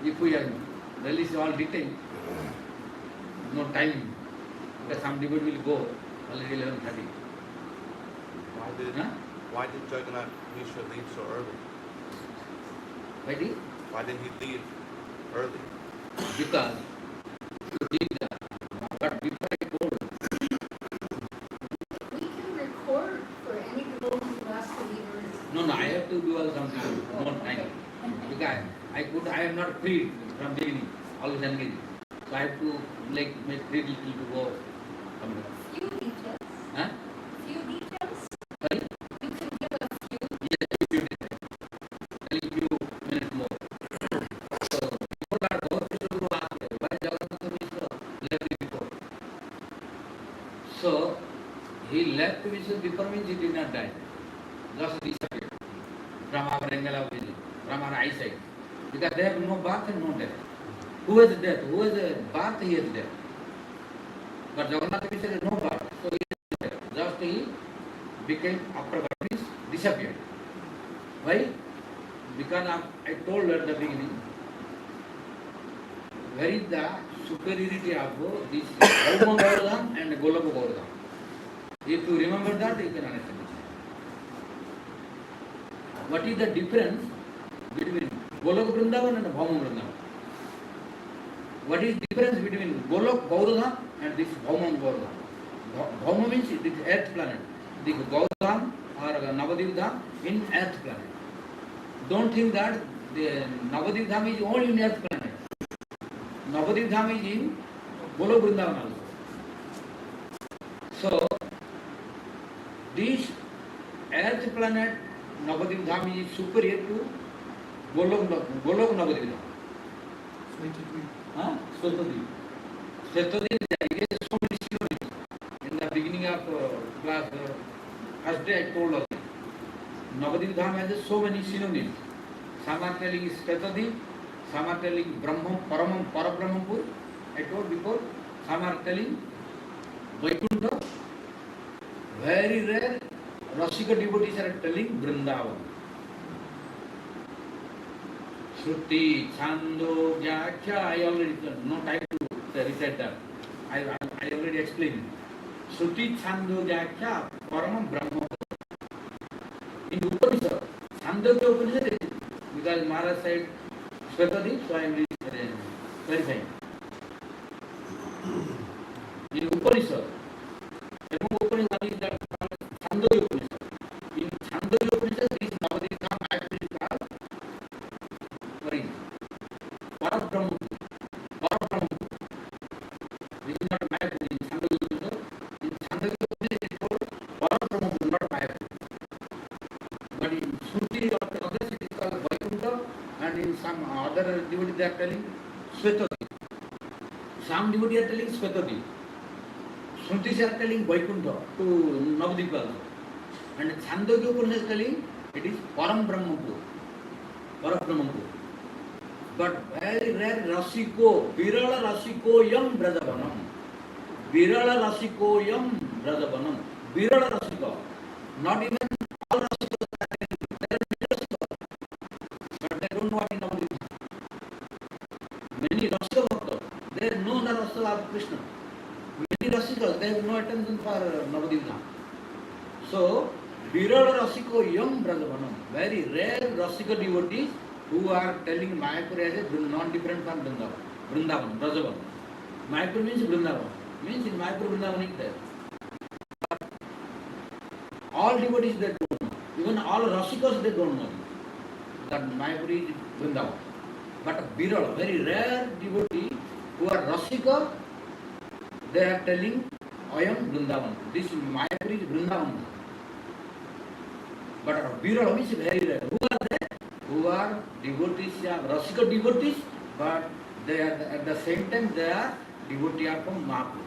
If we release all detail, no time, because some debate will go already 11:30. Why did Jagannath Mishra leave so early? Why did he leave early? Because you did that. But before I told you, We can record for any people who ask to leave early. no, I have to do all something, no time. Because I am not free from beginning, always engaged. So I have to make free little to go somewhere. Few details. Huh? Few details. Sorry? You can give a few. Yes, few details. Only few minutes more. So before that, Gaur Guru asked, why Jagannath Mishra left before? So he left Mishra before means he did not die. Just disappeared from our angle of vision, from our eyesight. Because they have no birth and no death. Who has death? Who has a birth? He has death. But Jagannath Mishra has no birth, so he has death. Just he became after birth means disappeared. Why? Because I told at the beginning, where is the superiority of this Bhauma Gauradham and Golaka Gauradham? If you remember that, you can understand it. What is the difference between Golok Vrindavan and Bhauma Vrindavan? What is the difference between Golok Gauradham and this Bhauma Gauradham? Bhauma means it is earth planet. The Gauradham or Navadip Dham in earth planet. Don't think that the Navadip Dham is only in earth planet. Navadip Dham is in Golok Vrindavan also. So, this earth planet Navadip Dham is superior to Golok Navadip Dham. Svetadip. Svetadip, there is so many synonyms. In the beginning of class, first day I told us, Navadip Dham has so many synonyms. Some are telling Svetadip, some are telling Brahman, Paramam, Parabrahmampur. I told before, some are telling Vaikuntha. Very rare, Rasika devotees are telling Vrindavan. Shruti, Chando, Gyakhya, I already, no time to recite that. I already explained. Shruti, Chando, Gyakhya, Paramam, Brahma. In Upanishad, Chandogya Upanishad is, because Maharaj said Svetadip, so I am clarifying. In Upanishad, among Upanishad is that Chandogya Upanishad. In Chandogya Upanishad, this Navadip Dham actually is called Parabrahma. This is not Mayapur. In Chandogya Upanishad, it is called Parabrahma, not Mayapur. But in Shruti or others, it is called Vaikuntha, and in some other devotees they are telling Svetadip. Some devotees are telling Svetadip. Shrutis are telling Vaikuntha to Navadip also. And Chandogya Upanishad is telling it is Parabrahmapur. But very rare Rasiko, Virala Rasiko Yam Brajavanam. Virala Rasiko Yam Brajavanam. Virala Rasiko. Not even all Rasikos are telling. There are many Rasikos. But they don't know what is Navadip. Many Rasika Bhaktas, they know the Rasa of Krishna. Many Rasikas, they have no attention for Navadip Dham. So, Virala Rasiko Yam Brajavanam. Very rare Rasika devotees who are telling Mayapur as a non-different from Vrindavan, Brajavan. Mayapur means Vrindavan. Means in Mayapur Vrindavan is there. All devotees they don't know. Even all Rasikas they don't know that Mayapur is Vrindavan. But a viral, very rare devotee who are Rasika, they are telling, I am Vrindavan. This Mayapur is Vrindavan. But a viral means very rare. Who are they? Who are devotees, Rasika devotees, but they are at the same time they are devotee of Mahaprabhu.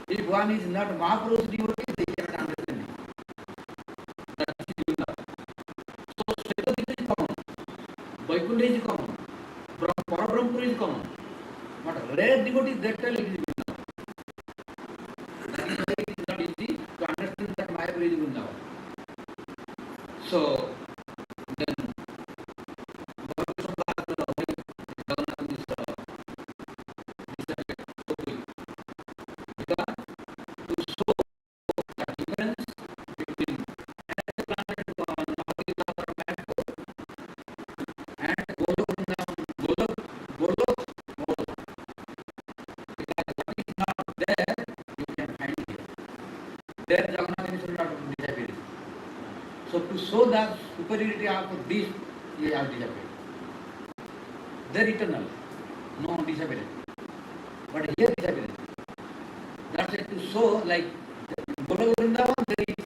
If one is not Mahaprabhu's devotee, they cannot understand it. That is Vrindavan. So Svetadika is common, Vaikuntha is common, Parabrahmapura is common. But rare devotees they tell it is Vrindavan. That is why it is not easy to understand that Mayapur is Vrindavan. So then there Jagannath is not disappearing. So to show the superiority of this, they have disappeared. They are eternal, no disappearing. But here disappearing. That's it, to show like Goloka Vrindavan there is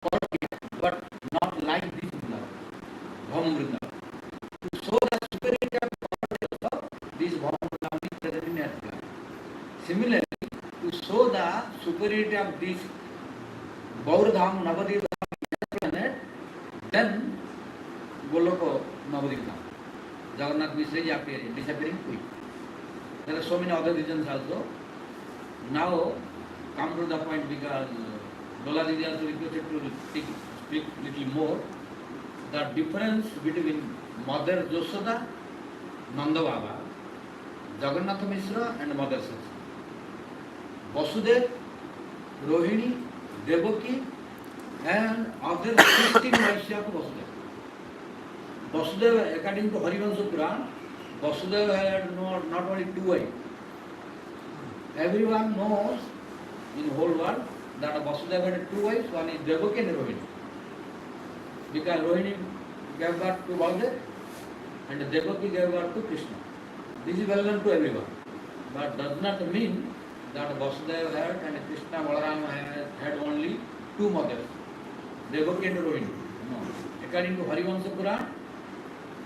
quality, but not like this Vrindavan, Bhama Vrindavan. To show the superiority of quality of this Bhama Vrindavan is present in earth planet. Similarly, to show the superiority of this Gaurdham, Navadip planet, then Goloko Navadip Dham. Jagannath Mishra is appearing, disappearing quick. There are so many other reasons also. Now come to the point because Dolladidi also requested to speak little more. The difference between Mother Josoda, Nanda Baba, Jagannath Mishra and Mother Sachi. Vasudev, Rohini, Devaki and other 16 wives of Vasudev. Vasudev, according to Harivansa Puran, Vasudev had not only 2 wives. Everyone knows in the whole world that Vasudev had 2 wives, one is Devaki and Rohini. Because Rohini gave birth to Baldev and Devaki gave birth to Krishna. This is well known to everyone. But does not mean that Vasudeva had and Krishna Balarama had only 2 mothers, Devaki and Rohini. No. According to Harivansa Puran,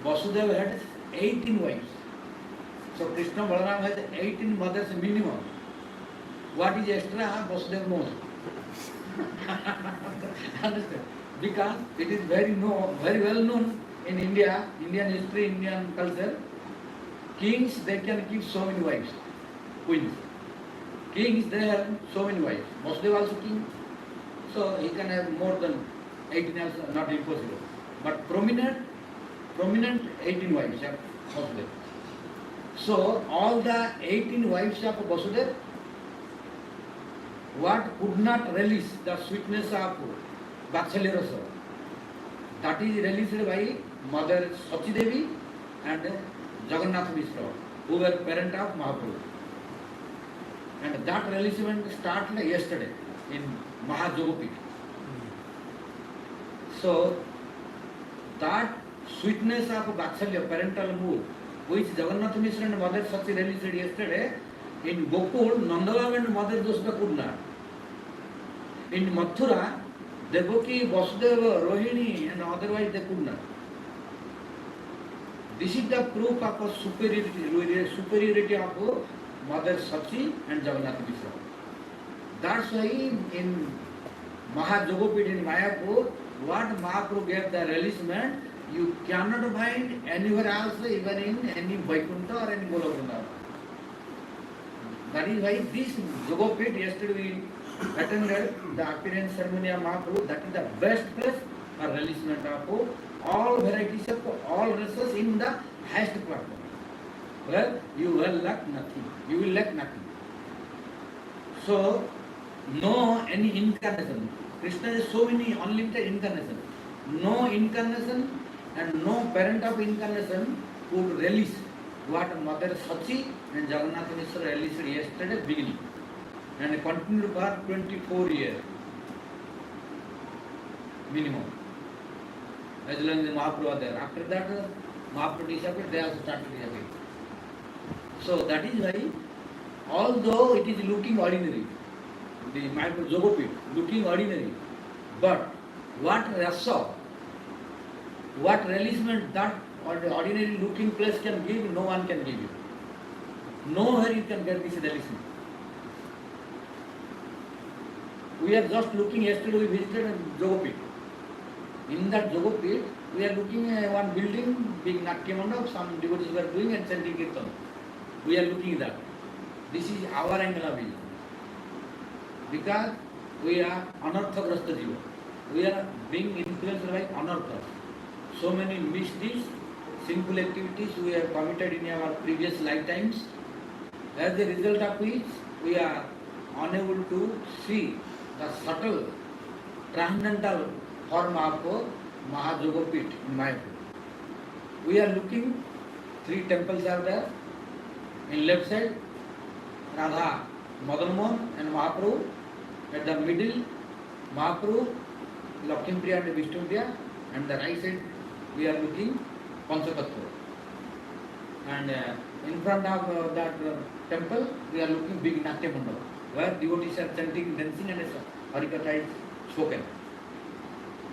Vasudeva had 18 wives. So Krishna Balarama has 18 mothers minimum. What is extra, Vasudeva knows. Understand? Because it is very well known in India, Indian history, Indian culture, kings they can keep so many wives, queens. Kings, they have so many wives. Vasudeva also king, so he can have more than 18 also, not impossible. But prominent 18 wives of Vasudeva. So all the 18 wives of Vasudeva, what could not release the sweetness of Vatsalya Rasa, that is released by Mother Sachi Devi and Jagannath Mishra, who were parent of Mahaprabhu. And that releasement started yesterday in Mahajogopit. So that sweetness of Vatsalya, parental mood, which Jagannath Mishra and Mother Sachi released yesterday, in Gokul, Nandalal and Mother Josoda could not. In Mathura, Devaki, Vasudeva, Rohini and otherwise they could not. This is the proof of a superiority of Mother Sachi and Jagannath Mishra. That's why in Mahajogopit in Mayapur, what Mahaprabhu gave the releasement, you cannot find anywhere else, even in any Vaikuntha or any Goloka. That is why this Jogopit, yesterday we attended the appearance ceremony of Mahaprabhu, that is the best place for releasement of all varieties of all rasas in the highest platform. Well, you will lack nothing. You will lack nothing. So, no any incarnation. Krishna has so many unlimited incarnations. No incarnation and no parent of incarnation could release what Mother Sachi and Jagannath Mishra released yesterday beginning and continued for 24 years minimum. As long as Mahaprabhu was there. After that, Mahaprabhu disappeared, they also started disappearing. So that is why, although it is looking ordinary, the Mahaprabhu Jogopit looking ordinary, but what rasa, what releasement that ordinary looking place can give, no one can give you. Nowhere you can get this releasement. We are just looking, yesterday we visited Jogopit. In that Jogopit, we are looking at one building, big Natya Mandap, some devotees were doing and chanting Kirtan. We are looking at that. This is our angle of vision. Because we are anartha-grasta jiva. We are being influenced by anartha. So many misdeeds, sinful activities we have committed in our previous lifetimes. As a result of which, we are unable to see the subtle, transcendental form of Mahajogopit in Mayapur. We are looking, 3 temples are there. In left side, Radha, Madan Mohan and Mahaprabhu. At the middle, Mahaprabhu, Lakshmi Priya and Vishnu Priya. And the right side, we are looking Panchatattva. And in front of that temple, we are looking big Natya Mandap, where devotees are chanting, dancing and Hari-katha is spoken.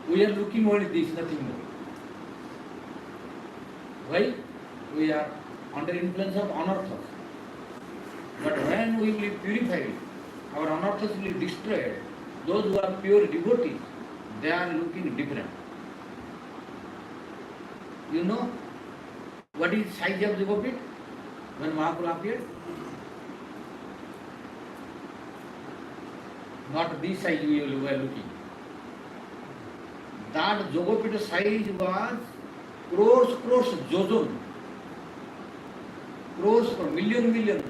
We are looking only this, nothing more. Why? We are under influence of anarthas. But when we will be purified, our anarthas will be destroyed. Those who are pure devotees, they are looking different. You know what is size of Jogopit when Mahaprabhu appeared? Not this size we were looking. That Jogopit size was crores jojon, crores, million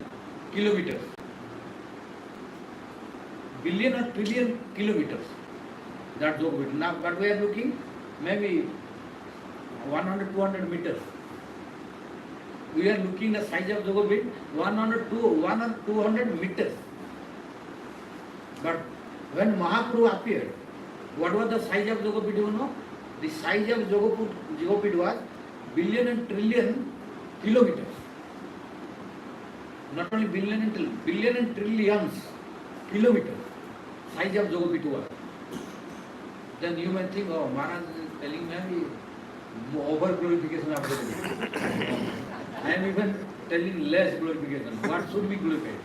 kilometers, billion or trillion kilometers. That Jogopit. Now, but we are looking maybe 100-200 meters. We are looking the size of Jogopit 1 or 200 meters. But when Mahaprabhu appeared, what was the size of Jogopit, you know? The size of Jogopit was billion and trillion kilometers. Not only billion and trillions kilometers. Size of Jogopit was. Then you may think, oh, Maharaj is telling me over glorification of Jogopit. I am even telling less glorification. What should be glorified?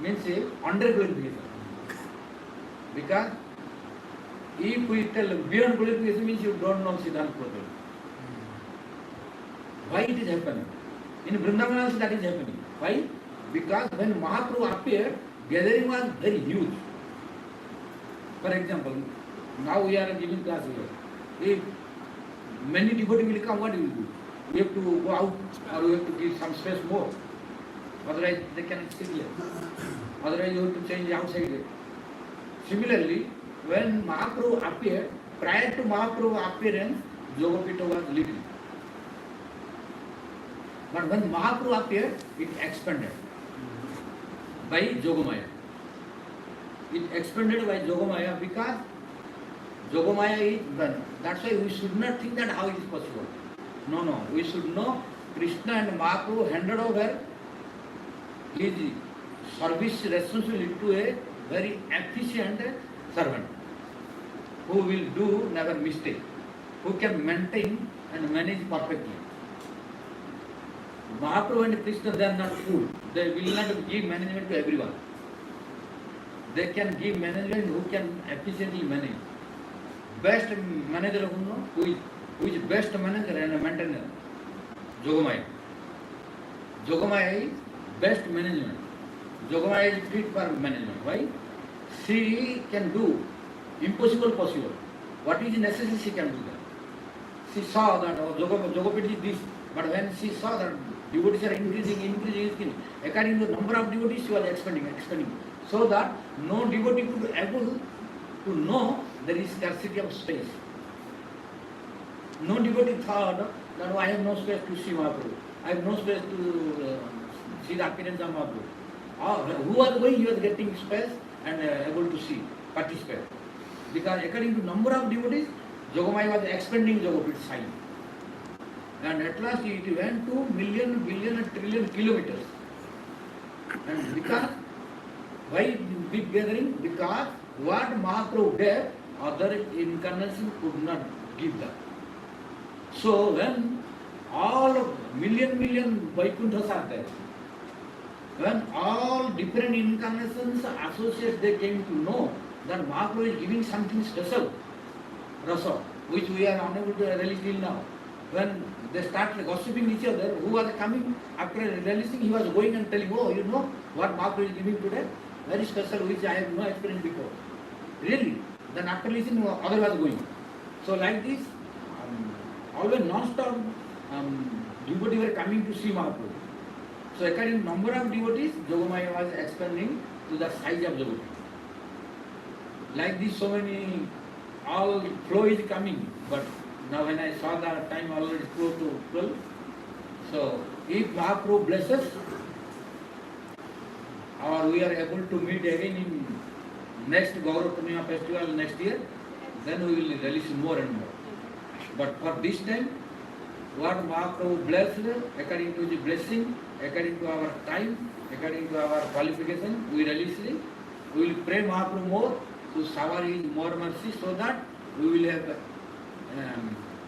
Means under glorification. Because if we tell beyond glorification means you don't know Siddhanta properly. Why it is happening? In Vrindavan also that is happening. Why? Because when Mahaprabhu appeared, gathering was very huge. For example, now we are giving class here. If many devotees will come, what do we do? We have to go out or we have to give some space more. Otherwise they cannot sit here. Otherwise you have to change outside here. Similarly, when Mahaprabhu appeared, prior to Mahaprabhu's appearance, Jogopita was little. But when Mahaprabhu appeared, it expanded by Jogamaya. It expanded by Jogamaya because Jogamaya is done. That's why we should not think that how it is possible. No. We should know Krishna and Mahaprabhu handed over his service responsibility to a very efficient servant who will do never mistake, who can maintain and manage perfectly. Mahaprabhu and Krishna, they are not fool. They will not give management to everyone. They can give management who can efficiently manage. Best manager who is best manager and maintainer? Jogamaya. Jogamaya is best management. Jogamaya is fit for management. Why? She can do impossible possible. What is necessary, she can do that. She saw that Jogopit is this, but when she saw that devotees are increasing, according to the number of devotees, she was expanding. So that no devotee could be able to know there is scarcity of space. No devotee thought that I have no space to see Mahaprabhu. I have no space to see the appearance of Mahaprabhu. Who was going, he was getting space and able to see, participate. Because according to number of devotees, Jogamaya was expanding Jogapit sign. And at last it went to million, billion and trillion kilometers. And because, why big gathering? Because what Mahaprabhu gave, other incarnation could not give that. So when all million Vaikunthas are there, when all different incarnations, associates, they came to know that Mahaprabhu is giving something special, rasa, which we are unable to release till now. When they started gossiping each other, who was coming after releasing, he was going and telling, oh, you know what Mahaprabhu is giving today? Very special, which I have no experience before. Really? Then after listening, other was going. So like this, always non-stop devotees were coming to see Mahaprabhu. So according to number of devotees, Jogamaya was expanding to the size of Jagati. Like this, so many, all flow is coming. But now when I saw the time already close to 12, so if Mahaprabhu blesses, or we are able to meet again in next Gaurav Purnima festival next year, then we will release more and more. But for this time, what Mahaprabhu blessed, according to the blessing, according to our time, according to our qualification, we release it. We will pray Mahaprabhu more to shower His more mercy, so that we will have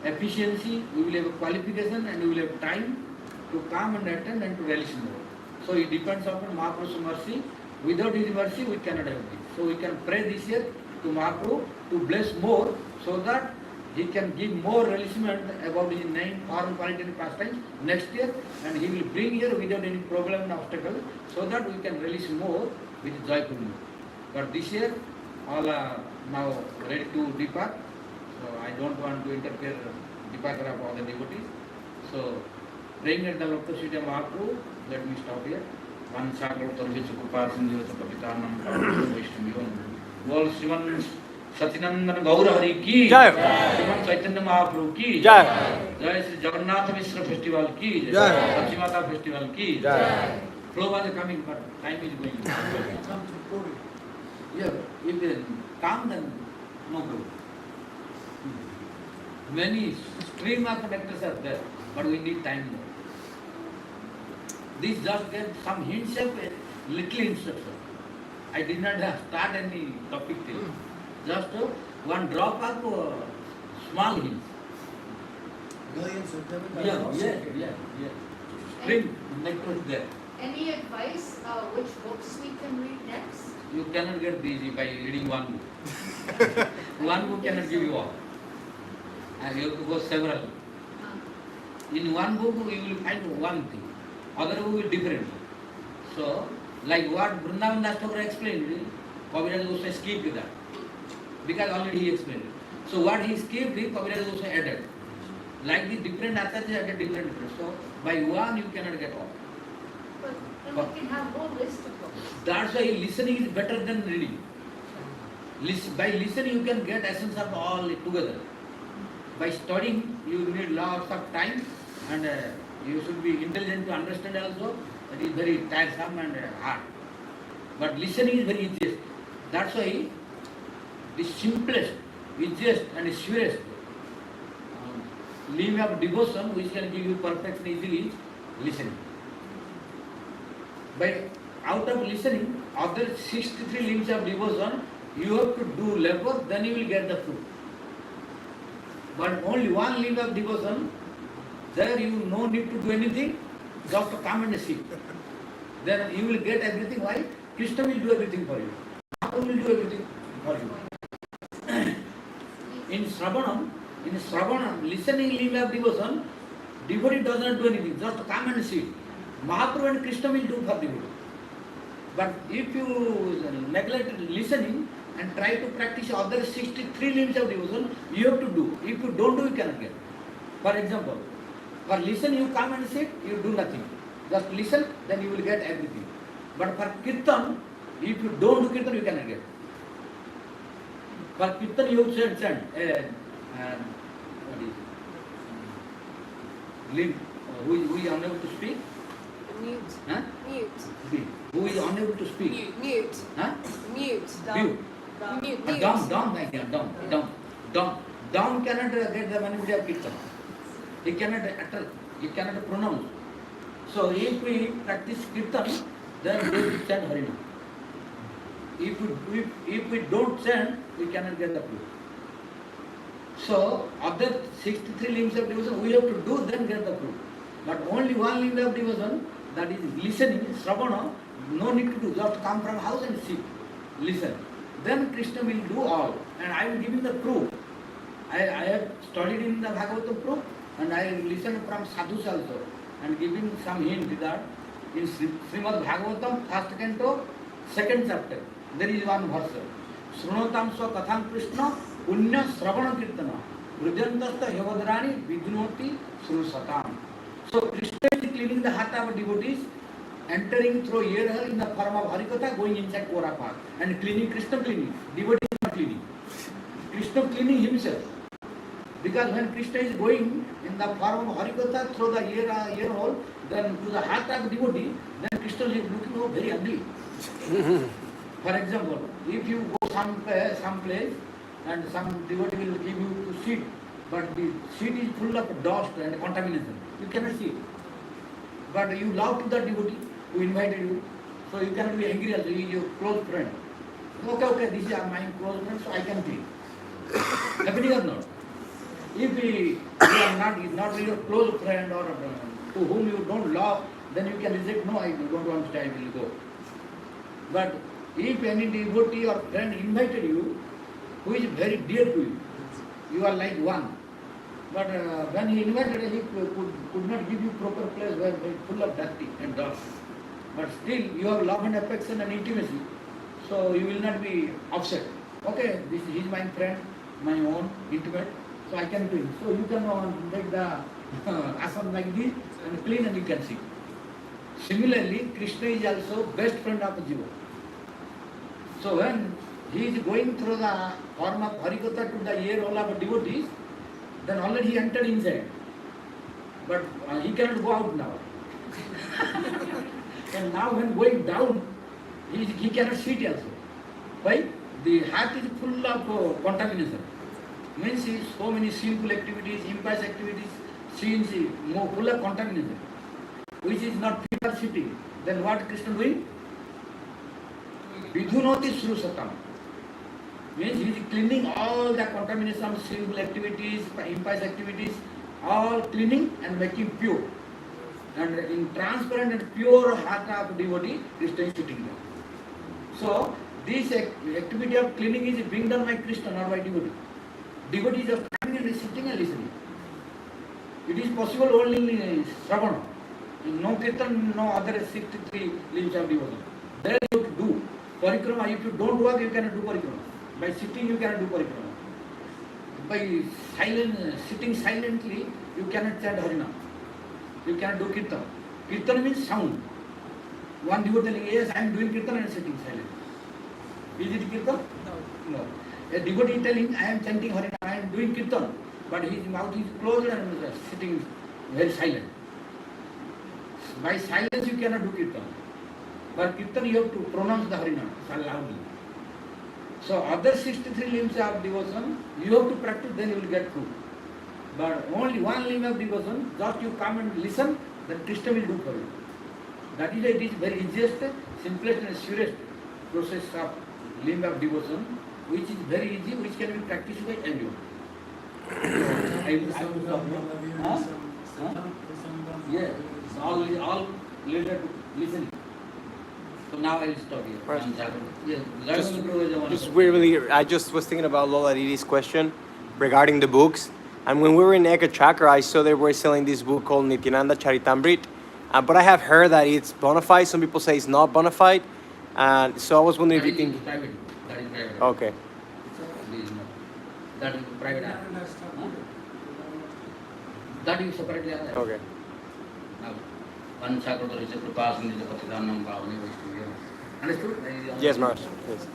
efficiency, we will have qualification, and we will have time to come and attend and to release more. So it depends upon Mahaprabhu's mercy. Without His mercy, we cannot have this. So we can pray this year to Mahaprabhu to bless more, so that He can give more releasement about His name, form, quality and pastimes next year, and He will bring here without any problem and obstacle, so that we can release more with joyful mood. But this year, all are now ready to depart, so I don't want to interfere departure of all the devotees. So, praying at the lotus feet of Mahaprabhu, let me stop here. One Sakal Tarvichu Kupar Sindhivata Papitanam Prabhu Vaishnaviyon. All Sriman Satinandan Gaura Hari ki Jai. Sriman Chaitanya Mahaprabhu ki Jai. Jai Sri Jagannath Mishra Festival ki Jai. Sachimata Festival ki Jai. Flow was coming, but time is going. Yeah, if they come, then no problem. Many stream of connectors are there, but we need time more. This just get some hints of little instruction. I did not start any topic till. Just one drop of small hints. Millions of them. Yeah. Stream nectar there. Any advice which books we can read next? You cannot get busy by reading one book. One book cannot give you all. And you have to go several. In one book you will find one thing. Other book will different. So, like what Vrindavan Das Thakur explained, Kaviraj Goswami skipped that. Because already he explained it. So what he skipped, Kaviraj Goswami added. Like the different acharyas added different. So by one you cannot get all. But then we can have a whole list of books. That's why listening is better than reading. By listening you can get essence of all together. By studying you need lots of time, and you should be intelligent to understand also. It is very tiresome and hard. But listening is very easiest. That's why the simplest, easiest and surest limb of devotion which can give you perfection easily is listening. By out of listening, other 63 limbs of devotion, you have to do labor, then you will get the fruit. But only one limb of devotion, there you no need to do anything, just to come and sit. Then you will get everything. Why? Krishna will do everything for you. Mahaprabhu will do everything for you. In Shravanam, listening limb of devotion, devotee does not do anything, just to come and sit. Mahaprabhu and Krishna will do for devotee. But if you neglect listening and try to practice other 63 limbs of devotion, you have to do. If you don't do, you cannot get. For example, for listen you come and sit, you do nothing. Just listen, then you will get everything. But for kirtan, if you don't do kirtan, you cannot get. For kirtan you have chant. What is limb? Who is unable to speak? Mute. Huh? Mute. B. Who is unable to speak? Mute. Huh? Mute. Mute. Mute. Down, like that, down cannot get the benefit of kirtan. He cannot utter, he cannot pronounce. So if we practice kirtan, then we will chant Harinam. If we don't chant, we cannot get the proof. So other 63 limbs of devotion we have to do, then get the proof. But only one limb of devotion, that is listening, Sravana, no need to do, just come from house and sit, listen. Then Krishna will do all, and I will give him the proof. I have studied in the Bhagavatam proof, and I listened from sadhus also, and giving some hint that in Srimad Bhagavatam, first canto, second chapter, there is one verse. Srunotam swa katham Krishna, punya sravana kirtana, vrujantasta yavadrani vidnoti srusatam. So Krishna is cleaning the heart of devotees, entering through ear hole in the form of Hari-katha, going inside Korapar, and cleaning, Krishna cleaning, devotee is not cleaning. Krishna cleaning himself. Because when Krishna is going in the form of Hari-katha through the ear hole, then to the heart of devotee, then Krishna is looking very ugly. For example, if you go some place and some devotee will give you to sit, but the seat is full of dust and contamination, you cannot sit. But you love to the devotee who invited you, so you cannot be angry also, he is your close friend. Okay, this is my close friend, so I can clean. Happening or not? If he is not your close friend or to whom you don't love, then you can reject, no, I don't want to stay, I will go. But if any devotee or friend invited you, who is very dear to you, you are like one. But when he invited, he could not give you proper place where it is full of dirty and dust. But still, you have love and affection and intimacy, so you will not be upset. Okay, this is my friend, my own intimate, so I can clean. So you can make the asana like this and clean and you can see. Similarly, Krishna is also best friend of Jiva. So when he is going through the form of Hari-katha to the ear hole of devotees, then already he entered inside. But he cannot go out now. And now when going down, he cannot sit also. Why? The heart is full of contamination. Means so many sinful activities, impious activities, sins, full of contamination, which is not fit for sitting. Then what Krishna doing? Vidhunoti srusatam. Means he is cleaning all the contamination, sinful activities, impious activities, all cleaning and making pure. And in transparent and pure heart of devotee, Krishna is sitting there. So this activity of cleaning is being done by Krishna, not by devotee. Devotee is just coming and sitting and listening. It is possible only in Sravana. No kirtan, no other 63 limbs of devotion. There you have to do parikrama. If you don't work, you cannot do parikrama. By sitting, you cannot do parikrama. By sitting silently, you cannot chant Harinam. You cannot do kirtan. Kirtan means sound. One devotee telling, yes, I am doing kirtan and sitting silent. Is it kirtan? No. A devotee telling, I am chanting Harinam, I am doing kirtan, but his mouth is closed and sitting very silent. By silence you cannot do kirtan. But kirtan you have to pronounce the Harinam loudly. So other 63 limbs of devotion, you have to practice, then you will get proof. But only one limb of devotion, just you come and listen, then Krishna will do for you. That is why it is very easiest, simplest and surest process of limb of devotion, which is very easy, which can be practiced by everyone. I will stop here. Huh? Yes, all related to listening. So now I will stop here. Right. I just was thinking about Lola Diddy's question regarding the books. And when we were in Eka Chakra, I saw they were selling this book called Nityananda Charitamrit. But I have heard that it's bona fide. Some people say it's not bona fide. So I was wondering if you can... Private. That is private. Okay. That is private. That is separately. Okay. Understood? Yes, Maharaj. Yes.